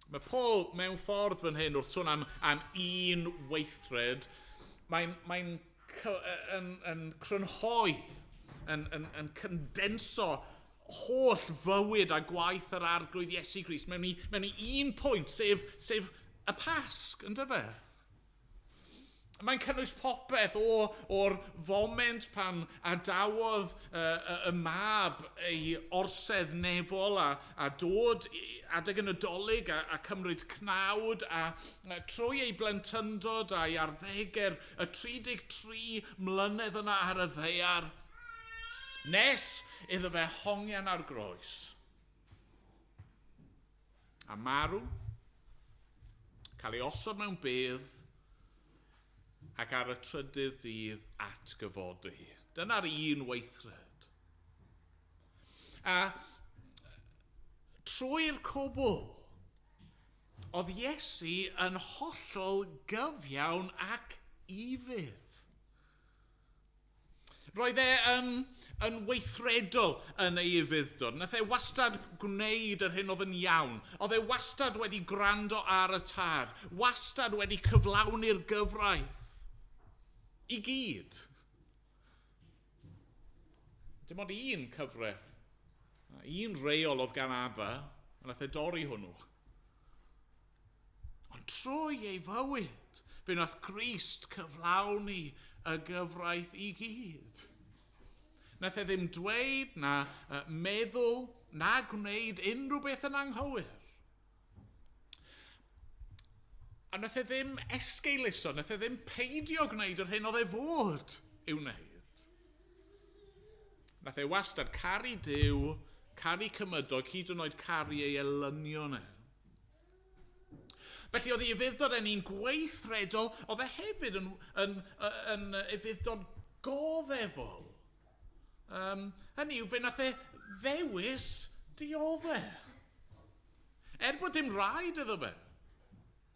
Mae Paul mewn ffordd fan hyn wrth sôn am un weithred, mae'n crynhoi, yn condenso holl fywyd a gwaith yr arglwydd Iesu Grist mewn i un pwynt, sef y Pasg, ynddo fe? Mae'n cynnwys popeth o'r foment pan adawodd y mab ei orsedd nefol a dod adeg yn Nadolig a cymryd cnawd a trwy ei blentyndod a'i arddegau'r 33 mlynedd yna ar y ddaear, nes iddo fe hongian ar groes. A marw, cael ei osod mewn bedd, ac ar y trydydd dydd atgyfodi. Dyna'r un weithred. A trwy'r cwbl, oedd Iesu yn hollol gyfiawn ac ifydd. Roedd e yn weithredol yn ei ufuddod. Nath e wastad gwneud yr hyn oedd yn iawn. Oedd e wastad wedi gwrando ar y tad. Wastad wedi cyflawni'r gyfraith. I gyd. Dim ond un cyfraith. Un reol oedd gan adda, a nath e dorri hwnnw. Ond trwy ei fywyd, fe nath Crist cyflawni y gyfraith i gyd. Nath e ddim dweud na meddwl na gwneud unrhyw beth yn anghywir. A nath e ddim esgeiluso, nath e ddim peidio gwneud yr hyn oedd e fod i'w wneud. Nath e wastad caru Duw, caru cymydog, hyd yn oed caru ei elynion e. Felly oedd ei ufuddod yn un gweithredol, oedd e hefyd yn ufuddod goddefol. Hynny yw, fe nath e ddewis diodde. Bod dim rhaid iddo fe.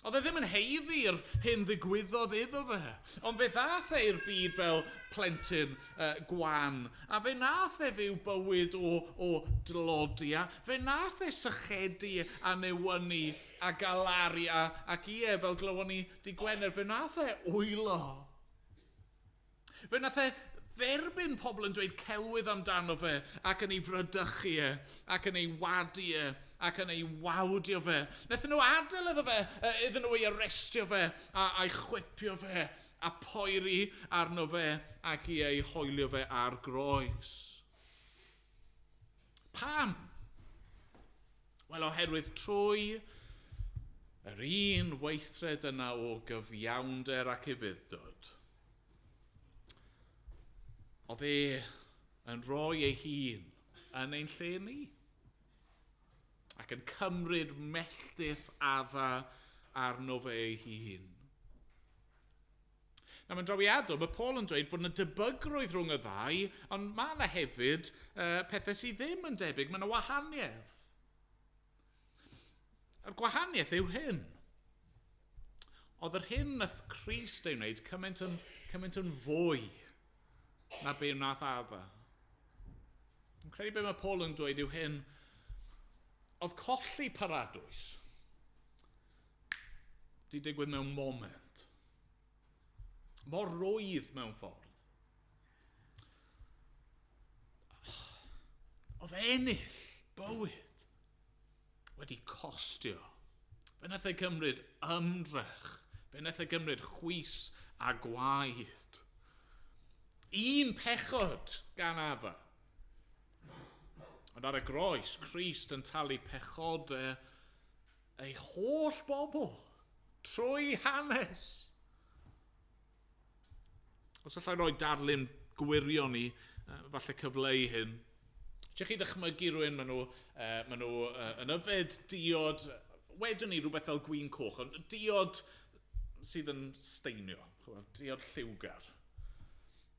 Oedd e ddim yn heiddi'r hyn ddigwyddodd iddo fe. Ond fe ddath e'r byd fel plentyn gwan. A fe nath e fyw bywyd o dylodia. Fe nath e sychedu a newynu a galaru ac fel glywon ni di Gwener. Fe nath e wylo. Fe nath e dderbyn pobl yn dweud celwydd amdano fe ac yn ei frydychu e ac yn ei wadu e ac yn ei wawdio fe. Nathon nhw adael iddo fe, iddyn nhw ei arestio fe a'i chwipio fe a poeri arno fe ac i ei hoelio fe ar groes. Pam? Wel, oherwydd trwy yr un weithred yna o gyfiawnder ac ufuddod, oedd e yn rhoi ei hun yn ein lle ni ac yn cymryd melltith adda arno fe ei hun. Na, mae'n drawiadol, mae Paul yn dweud fod yna debygrwydd rhwng y ddau, ond mae yna hefyd pethau sydd ddim yn debyg, mae yna wahaniaeth. A'r gwahaniaeth yw hyn. Oedd yr hyn nath Crist ei wneud cymaint yn fwy na be wnaeth adda. Yn credu be mae Paul yn dweud yw hyn, oedd colli paradwys di digwydd mewn moment. Mor rwydd mewn ffordd. Oedd ennill bywyd wedi costio. Fe nath e gymryd ymdrech. Fe nath e gymryd chwys a gwaed. Un pechod gan adda. Ond ar y groes, Crist yn talu pechodau ei holl bobl trwy hanes. Os allai roi darlun gwirion ni, falle cyfleu hyn. Ti'ch chi ddychmygu rhywun, maen nhw yn yfed diod wedyn ni rhywbeth fel gwyn coch, ond diod sydd yn steinio, diod lliwgar.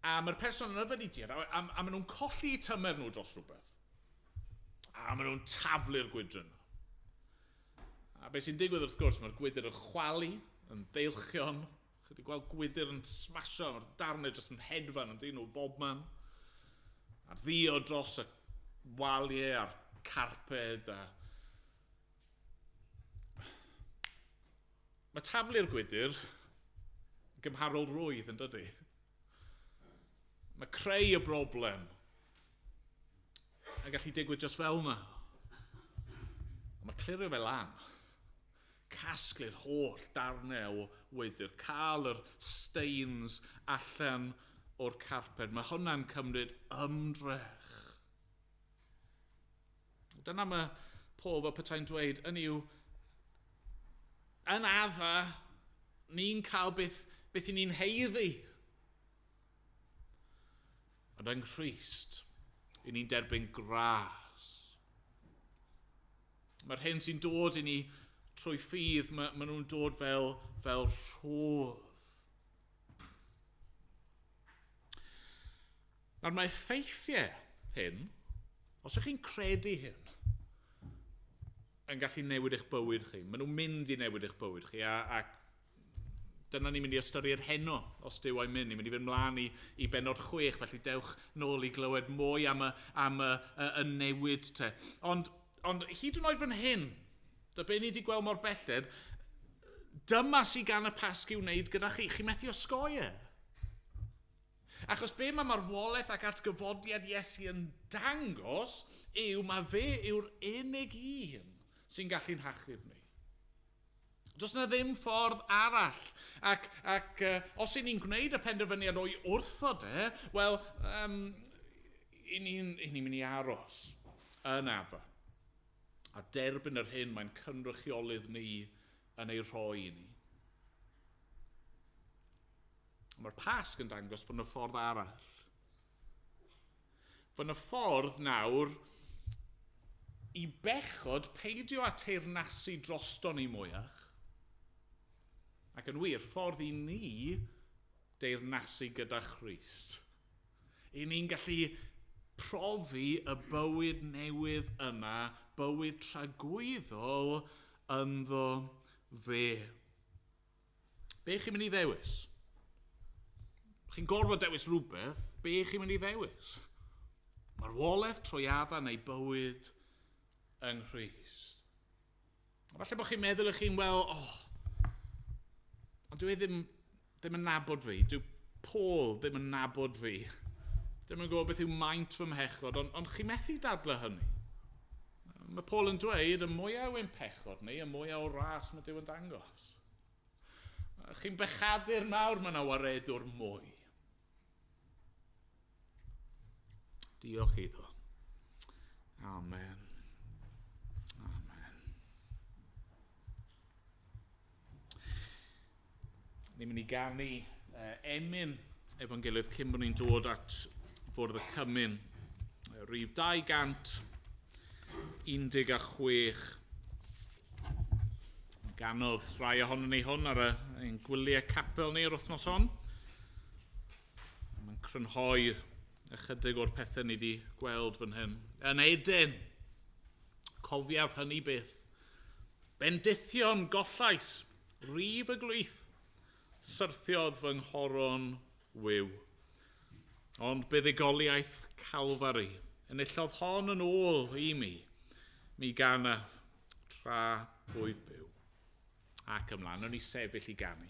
A mae'r person yn yfed i diod, a maen nhw'n colli tymer nhw dros rhywbeth. A maen nhw'n taflu'r gwydr nhw. A beth sy'n digwydd wrth gwrs, mae'r gwydr yn chwalu, yn ddeilchion. Chi wedi gweld gwydr yn smasho, mae'r darnau jyst yn hedfan, yn dyn nhw bobman. A'r ddio dros y waliau a'r carped. Mae taflu'r gwydr yn gymharol rwydd, yn dydy. Mae creu y broblem yn gallu digwydd just fel yna. Mae clirio fel lan. Casglu'r holl darnau o wydr, cael yr stains allan o'r carped. Mae hwnna'n cymryd ymdrech. Dyna mae Paul fel petai'n dweud, yn yw, yn adda, ni'n cael beth i ni'n heiddi. Ond yng Nghrist, i ni'n derbyn gras. Mae'r hyn sy'n dod i ni trwy ffydd, maen nhw'n dod fel rhodd. Nawr mae effeithiau hyn, os ydych chi'n credu hyn, yn gallu newid eich bywyd chi. Maen nhw'n mynd i newid eich bywyd chi, a dyna ni'n mynd i ystyried heno, os dyw a'i mynd. Ni'n mynd i fynd mlaen i benod 6, felly dewch nôl i glywed mwy am y newid te. Ond hyd yn oed fan hyn, be ni wedi gweld mor belled, dyma sy'n gan y Pasg i wneud gyda chi. Chi methu osgoi e. Achos be mae marwolaeth ac atgyfodiad Iesu yn dangos yw mae fe yw'r unig un sy'n gallu'n hachub ni. Does yna ddim ffordd arall. Ac os i ni'n gwneud y penderfyniad o'i wrthod e, wel, i ni'n mynd i aros yn adda. A derbyn yr hyn mae'n cynrychiolydd ni yn ei rhoi i ni. Mae'r Pasg yn dangos fod yna ffordd arall. Fod yna ffordd nawr i bechod peidio a teirnasu drosto ni mwyach. Ac yn wir, ffordd i ni deirnasu gyda Christ. I ni'n gallu profi y bywyd newydd yna, bywyd tragwyddol ynddo fe. Be chi'n mynd i ddewis? Chi'n gorfod dewis rhywbeth, be chi'n mynd i ddewis? Marwolaeth trwyadda neu bywyd yng Nghrist. Falle bod chi'n meddwl eich chi'n ond dwi ddim yn nabod fi. Dyw Paul ddim yn nabod fi. Ddim yn gwybod beth yw maint fy mhechod, ond chi'n methu dadlau hynny. Mae Paul yn dweud, y mwyaf yw'n pechod ni, y mwyaf o ras mae Dyw yn dangos. Chi'n bechadur nawr, mae yna waredwr mwy. Diolch iddo. Amen. Amen. Ni'n mynd i ganu emyn efo'n gilydd cyn bod ni'n dod at fwrdd y Cymyn. Rhif 216. Ganodd rhai ohono ni hwn ar ein gwyliau capel ni yr wythnos hon. Mae'n crynhoi ychydig o'r pethau ni wedi gweld fan hyn. Yn Eden, cofiaf hynny byth. Bendithion gollais, rif y glwyth, syrthiodd fy nghoron wyw. Ond buddugoliaeth Calfari, enillodd hon yn ôl i mi ganaf tra fwyf byw. Ac ymlaen, o'n i sefyll i ganu.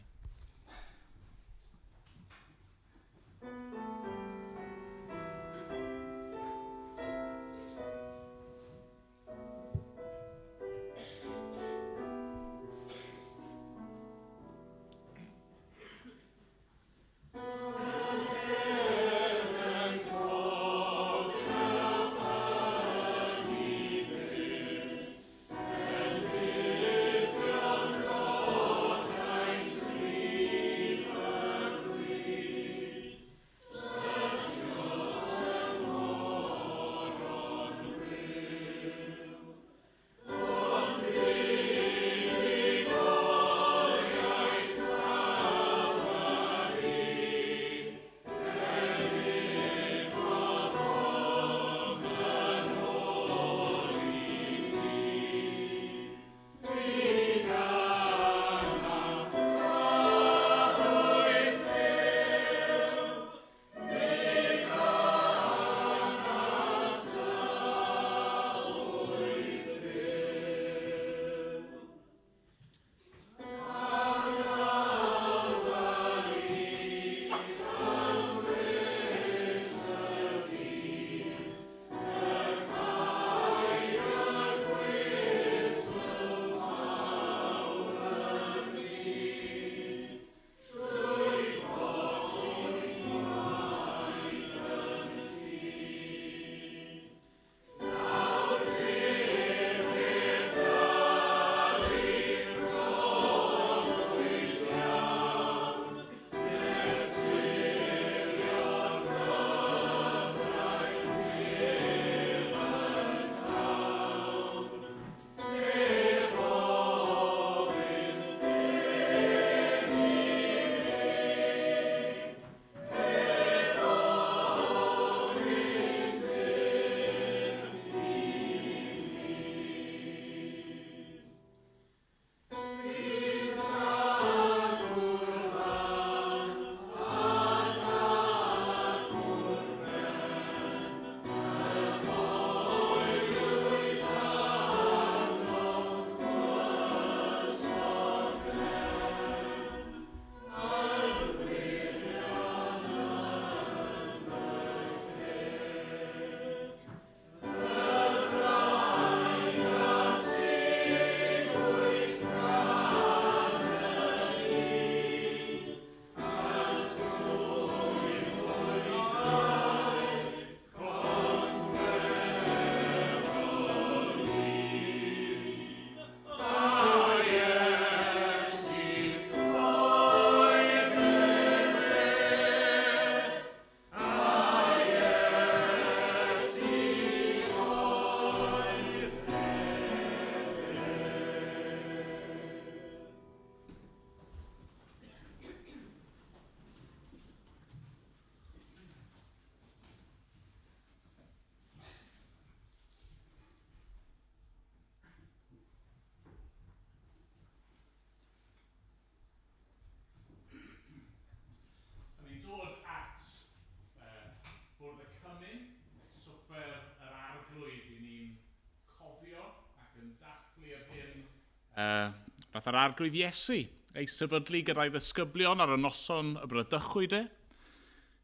Nath yr arglwydd Iesu ei sefydlu gyda'i ddisgyblion ar y noson y brydychwyd e.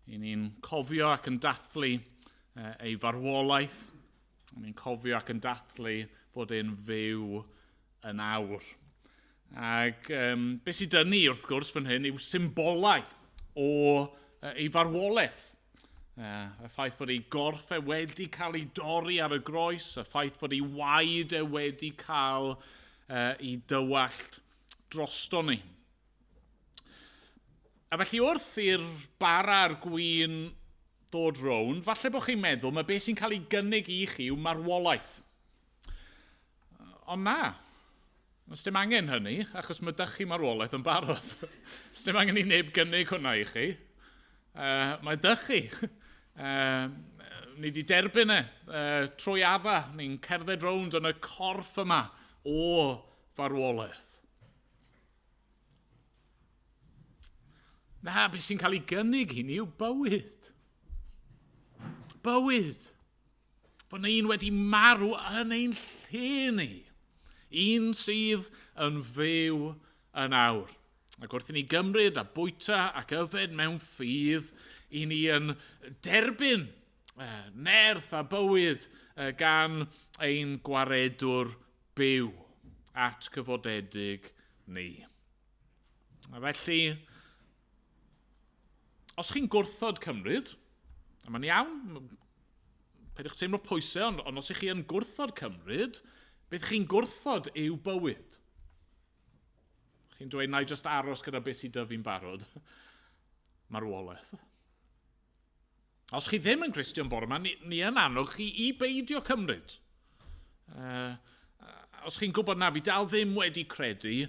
I ni'n cofio ac yn dathlu ei farwolaeth. Ni'n cofio ac yn dathlu fod e'n fyw yn awr. Ac beth sydd dynnu wrth gwrs fan hyn yw symbolau o ei farwolaeth. Y ffaith fod ei gorff wedi cael ei dorri ar y groes, y ffaith fod ei waed wedi cael ei dywallt drosto ni. A felly wrth i'r bara a'r gwyn ddod rown, falle bod chi'n meddwl mae beth sy'n cael ei gynnig i chi yw marwolaeth. Ond na, os dim angen hynny, achos mae dych chi marwolaeth yn barod. Os dim angen i neb gynnig hwnna i chi. Mae dych chi. Ni wedi derbyn trwy adda, ni'n cerdded rownd yn y corff yma o farwolaeth. Na, beth sy'n cael ei gynnig i ni yw bywyd. Bywyd. Fod un wedi marw yn ein lle ni. Un sydd yn fyw yn awr. Ac wrth i ni gymryd a bwyta ac yfed mewn ffydd, i ni yn derbyn nerth a bywyd gan ein gwaredwr byw at cyfodedig ni. A felly, os chi'n gwrthod cymryd, a mae'n iawn, peidiwch teimlo pwysau, ond os ych chi yn gwrthod cymryd, beth chi'n gwrthod yw bywyd. Chi'n dweud, na i just aros gyda beth sydd dyfu'n barod. Marwolaeth. Os chi ddim yn Christian bore yma, ni yn annog chi i beidio cymryd. Os chi'n gwybod na fi dal ddim wedi credu,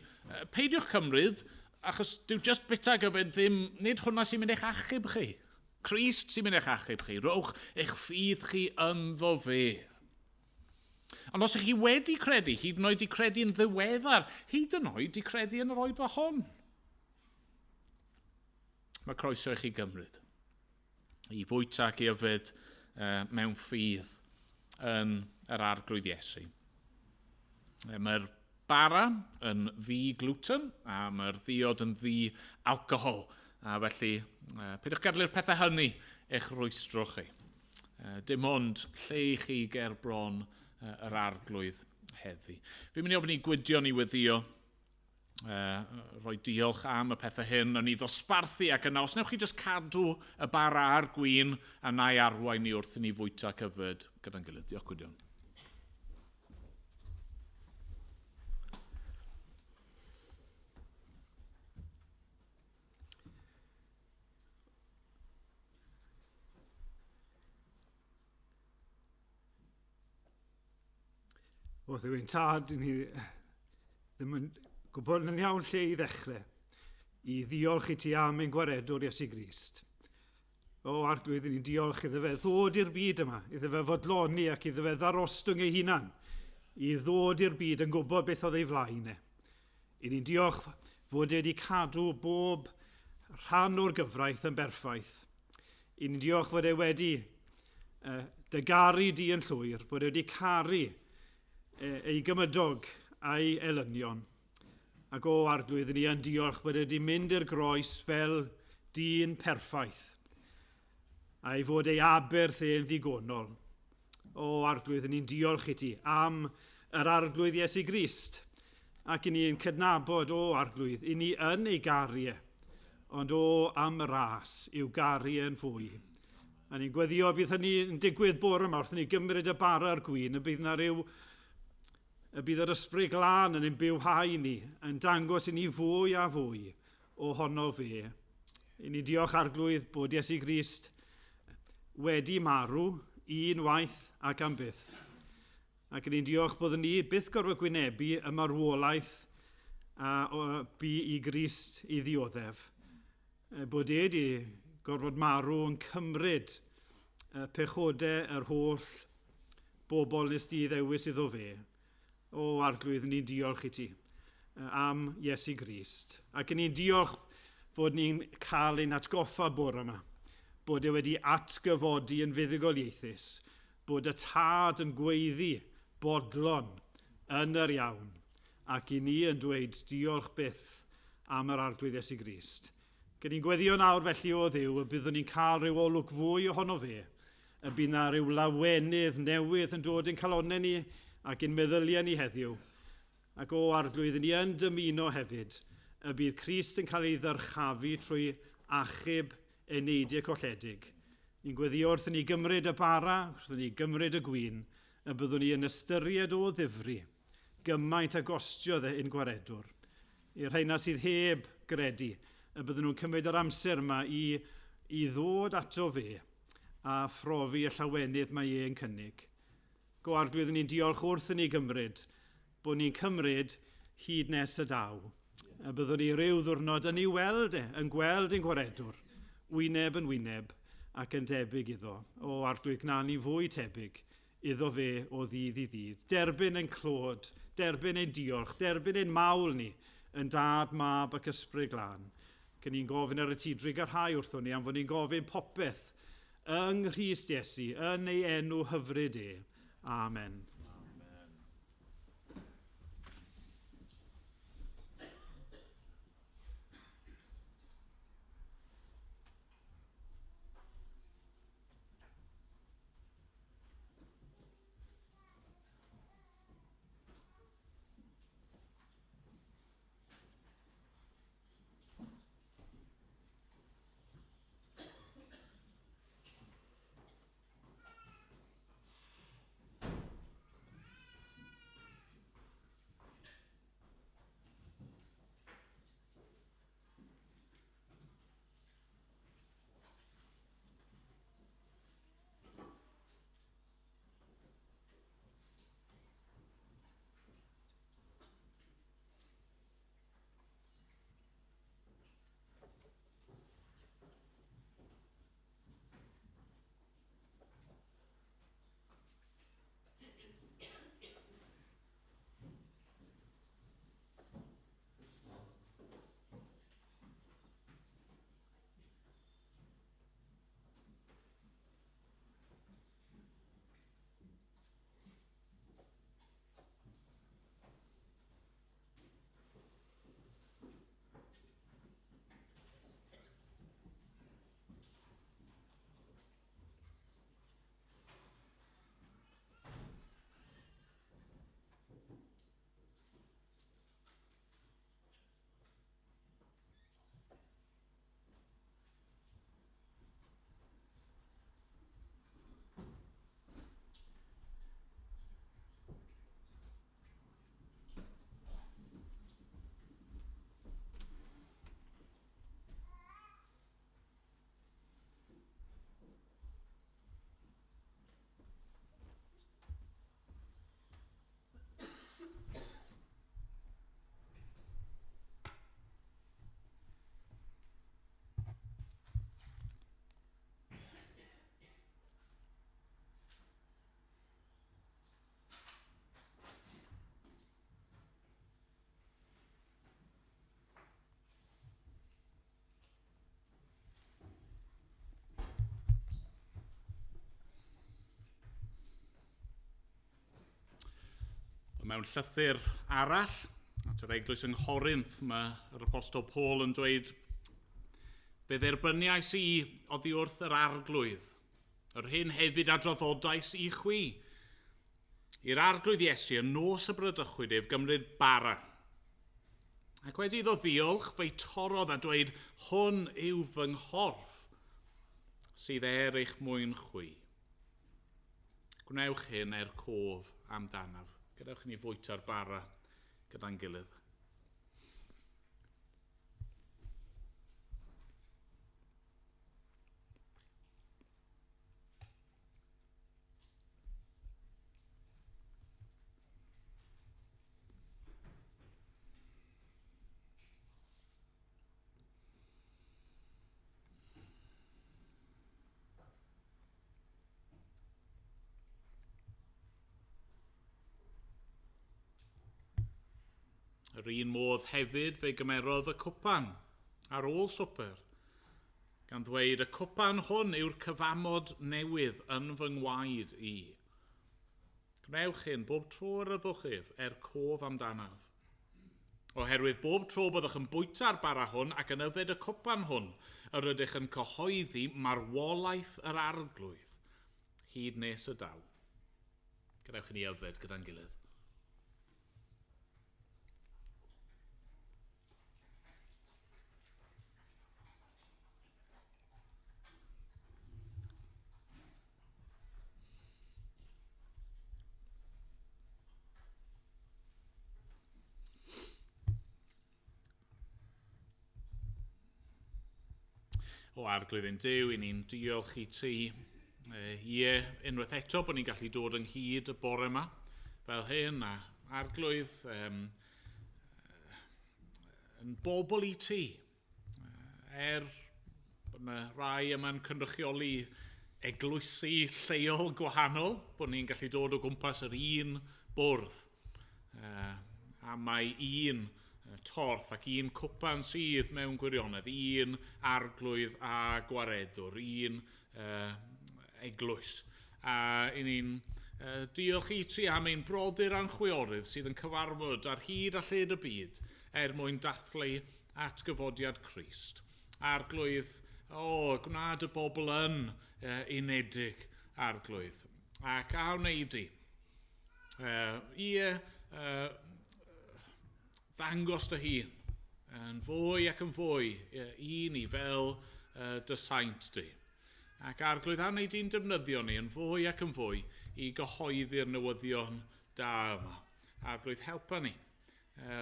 peidiwch cymryd, achos dyw just bita gyfed ddim, nid hwnna sy'n mynd eich achub chi. Crist sy'n mynd eich achub chi. Rowch eich ffydd chi ynddo fe. Ond os ych chi wedi credu, hyd yn oed i credu yn ddiweddar, hyd yn oed i credu yn yr oed fa hon. Mae croeso i chi gymryd. I fwyta ac i yfed mewn ffydd yn yr arglwydd Iesu. Mae'r bara yn ddi-gluten a mae'r ddiod yn ddi-alcohol. A felly, peidiwch gadlu'r pethau hynny eich rwystro chi. Dim ond lle i chi ger bron yr arglwydd heddi. Fi'n mynd i ofyn i gwydio ni weddio, rhoi diolch am y pethau hyn, yn i ddosbarthu ac yna. Os newch chi jyst cadw y bara a'r gwyn a na i arwain ni wrth i ni fwyta cyfyd gyda'n gilydd. Diolch gwydion. Oedd yw'n tad i ni ddim yn gwybod yn iawn lle i ddechrau, i ddiolch i ti am ein gwaredwr Iesu Grist. O arglwydd, ni'n diolch iddo fe ddod i'r byd yma, iddo fe fodloni ac iddo fe ddarostwng ei hunan, i ddod i'r byd yn gwybod beth oedd ei flaen e. I ni'n diolch fod e wedi cadw bob rhan o'r gyfraith yn berffaith. I ni'n diolch fod e wedi dygaru di yn llwyr, bod e wedi caru ei gymydog a'i elynion. Ac o arglwydd, ni yn diolch bod e wedi mynd i'r groes fel dyn perffaith. A'i fod ei aberth e'n ddigonol. O arglwydd, ni'n diolch i ti am yr arglwydd Iesu Grist. Ac i ni'n cydnabod o arglwydd, i ni yn ei gariau. Ond o am ras i'w gariau yn fwy. A ni'n gweddio bydd hynny yn digwydd bore yma wrth ni gymryd y bara a'r gwyn, y bydd na ryw bydd yr ysbryd glân yn ein bywhau ni, yn dangos i ni fwy a fwy ohono fe. I ni diolch arglwydd bod Iesu Grist wedi marw unwaith ac am byth. Ac ni'n diolch bod ni byth gorfod gwynebu y marwolaeth bu i Grist i ddioddef. Bod e wedi gorfod marw yn cymryd pechodau yr holl bobl nes di ddewis iddo fe. O arglwydd, ni'n diolch i ti am Iesu Grist. Ac ni'n diolch fod ni'n cael ein atgoffa bore yma, bod e wedi atgyfodi yn fuddugoliaethus, bod y tad yn gweiddi bodlon yn yr iawn, ac i ni yn dweud diolch byth am yr arglwydd Iesu Grist. Gan ni'n gweddio nawr felly o Dduw y byddwn ni'n cael rhyw olwg fwy ohono fe, y bydd na rhyw lawenydd newydd yn dod yn calonnau ni ac yn meddyliau ni heddiw. Ac o arglwydd ni yn dymuno hefyd, y bydd Crist yn cael ei ddyrchafu trwy achub eneidiau colledig. Ni'n gweddio wrth ni gymryd y bara, wrth ni gymryd y gwyn, y byddwn ni yn ystyried o ddifri, gymaint a gostiodd ein gwaredwr. I'r rheina sydd heb gredu, y byddwn nhw'n cymryd yr amser yma i ddod ato fe a phrofi y llawenydd mae e'n cynnig. Go arglwydd ni'n diolch wrth ni gymryd, bod ni'n cymryd hyd nes y daw. Y byddwn ni ryw ddwrnod yn ei weld yn gweld ein gwaredwr, wyneb yn wyneb ac yn debyg iddo. O arglwydd gna ni fwy tebyg iddo fe o ddydd i ddydd. Derbyn ein clod, derbyn ein diolch, derbyn ein mawl ni yn dad, mab ac ysbryd glân. Cyn ni'n gofyn ar y tydrig ar rhai wrthon ni am fod ni'n gofyn popeth yng Nghrist Iesu, yn ei enw hyfryd e. Amen. Mewn llythyr arall, at yr eglwys yng Nghorynth, mae yr apostol Paul yn dweud, fe dderbyniais i oddi wrth yr arglwydd, yr hyn hefyd a droddodais i chwi. I'r arglwydd Iesu yn nos y brydychwyd ef gymryd bara. Ac wedi iddo ddiolch, fe'i torodd a dweud, hwn yw fy nghorff sydd eich mwyn chwi. Gwnewch hyn cof amdanaf. Gadewch ni fwyta'r bara gyda'n gilydd. Yr un modd hefyd fe gymerodd y cwpan ar ôl swper, gan ddweud y cwpan hwn yw'r cyfamod newydd yn fy ngwaed i. Gnewch hyn bob tro yr yddwch ef cof amdanaf. Oherwydd bob tro byddwch yn bwyta'r bara hwn ac yn yfed y cwpan hwn, yr ydych yn cyhoeddi marwolaeth yr arglwydd, hyd nes y daw. Gadewch i ni yfed gyda'n gilydd. O arglwydd yn Duw, i ni'n diolch i ti. Unwaith eto bod ni'n gallu dod ynghyd y bore yma fel hyn, a arglwydd yn bobl i ti. Bod yna rai yma'n cynrychioli eglwysu lleol gwahanol, bod ni'n gallu dod o gwmpas yr un bwrdd. A mae un torth ac un cwpan sydd mewn gwirionedd, un arglwydd a gwaredwr, un eglwys. A i ni'n diolch i ti am ein brodyr a'n chwiorydd sydd yn cyfarfod ar hyd a lled y byd mwyn dathlu atgyfodiad Crist. Arglwydd, gwnaed y bobl yn unedig arglwydd. Ac a wneud i. Ddangos dy hun yn fwy ac yn fwy i ni fel dy saint di. Ac arglwydd a wneud i'n defnyddio ni yn fwy ac yn fwy i gyhoeddi'r newyddion da yma. Arglwydd helpa ni,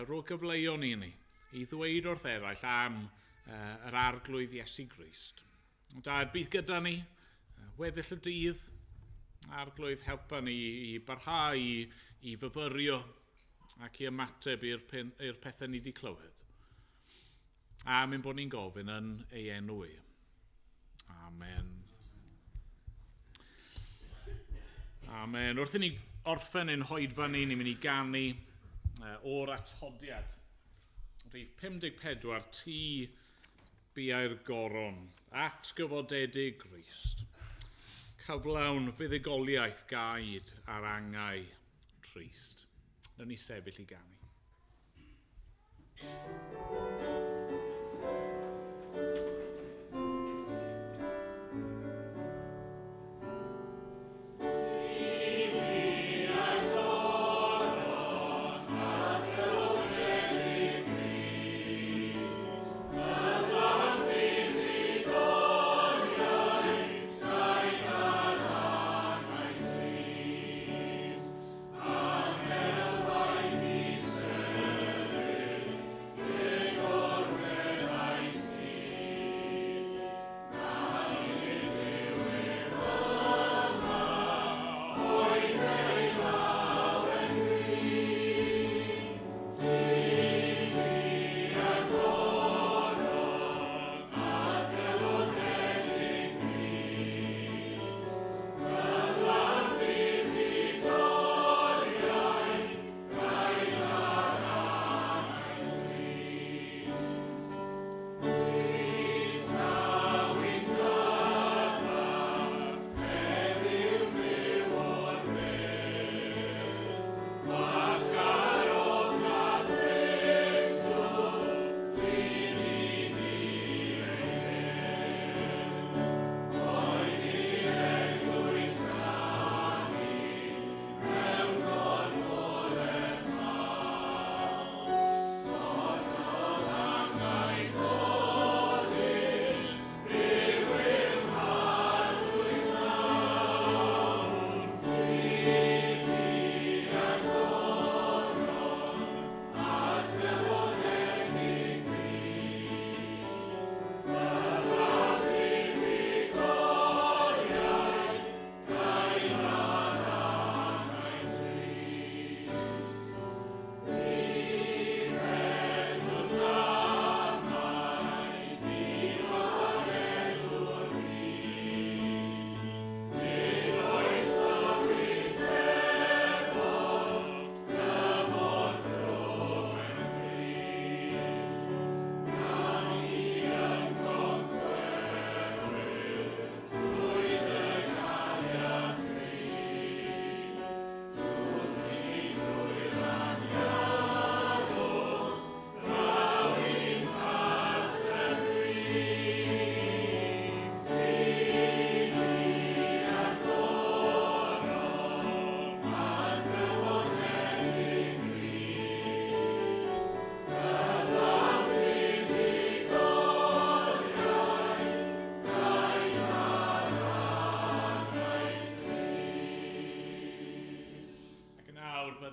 rho gyfleuon i ni, i ddweud wrth eraill am yr arglwydd Iesu Grist. Dad, bydd gyda ni, weddill y dydd, arglwydd helpa ni i barhau i fyfyrio ac i ymateb i'r pethau ni wedi clywed. A mynd bod ni'n gofyn yn ei enw e. Amen. Amen. Wrth i ni orffen ein hoedfa ni, ni'n mynd i ganu o'r atodiad. Rhif 54, ti buai'r goron, atgyfodedig Grist. Cyflawn fuddugoliaeth gaid ar angau trist. Nawr ni sefyll i ganu. Oh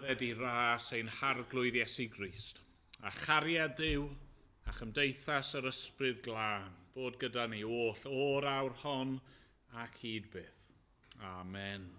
Yfed i ras ein harglwydd Iesu Grist, a chariad Duw, a chymdeithas yr ysbryd glân, bod gyda ni oll o'r awr hon ac hyd byth. Amen.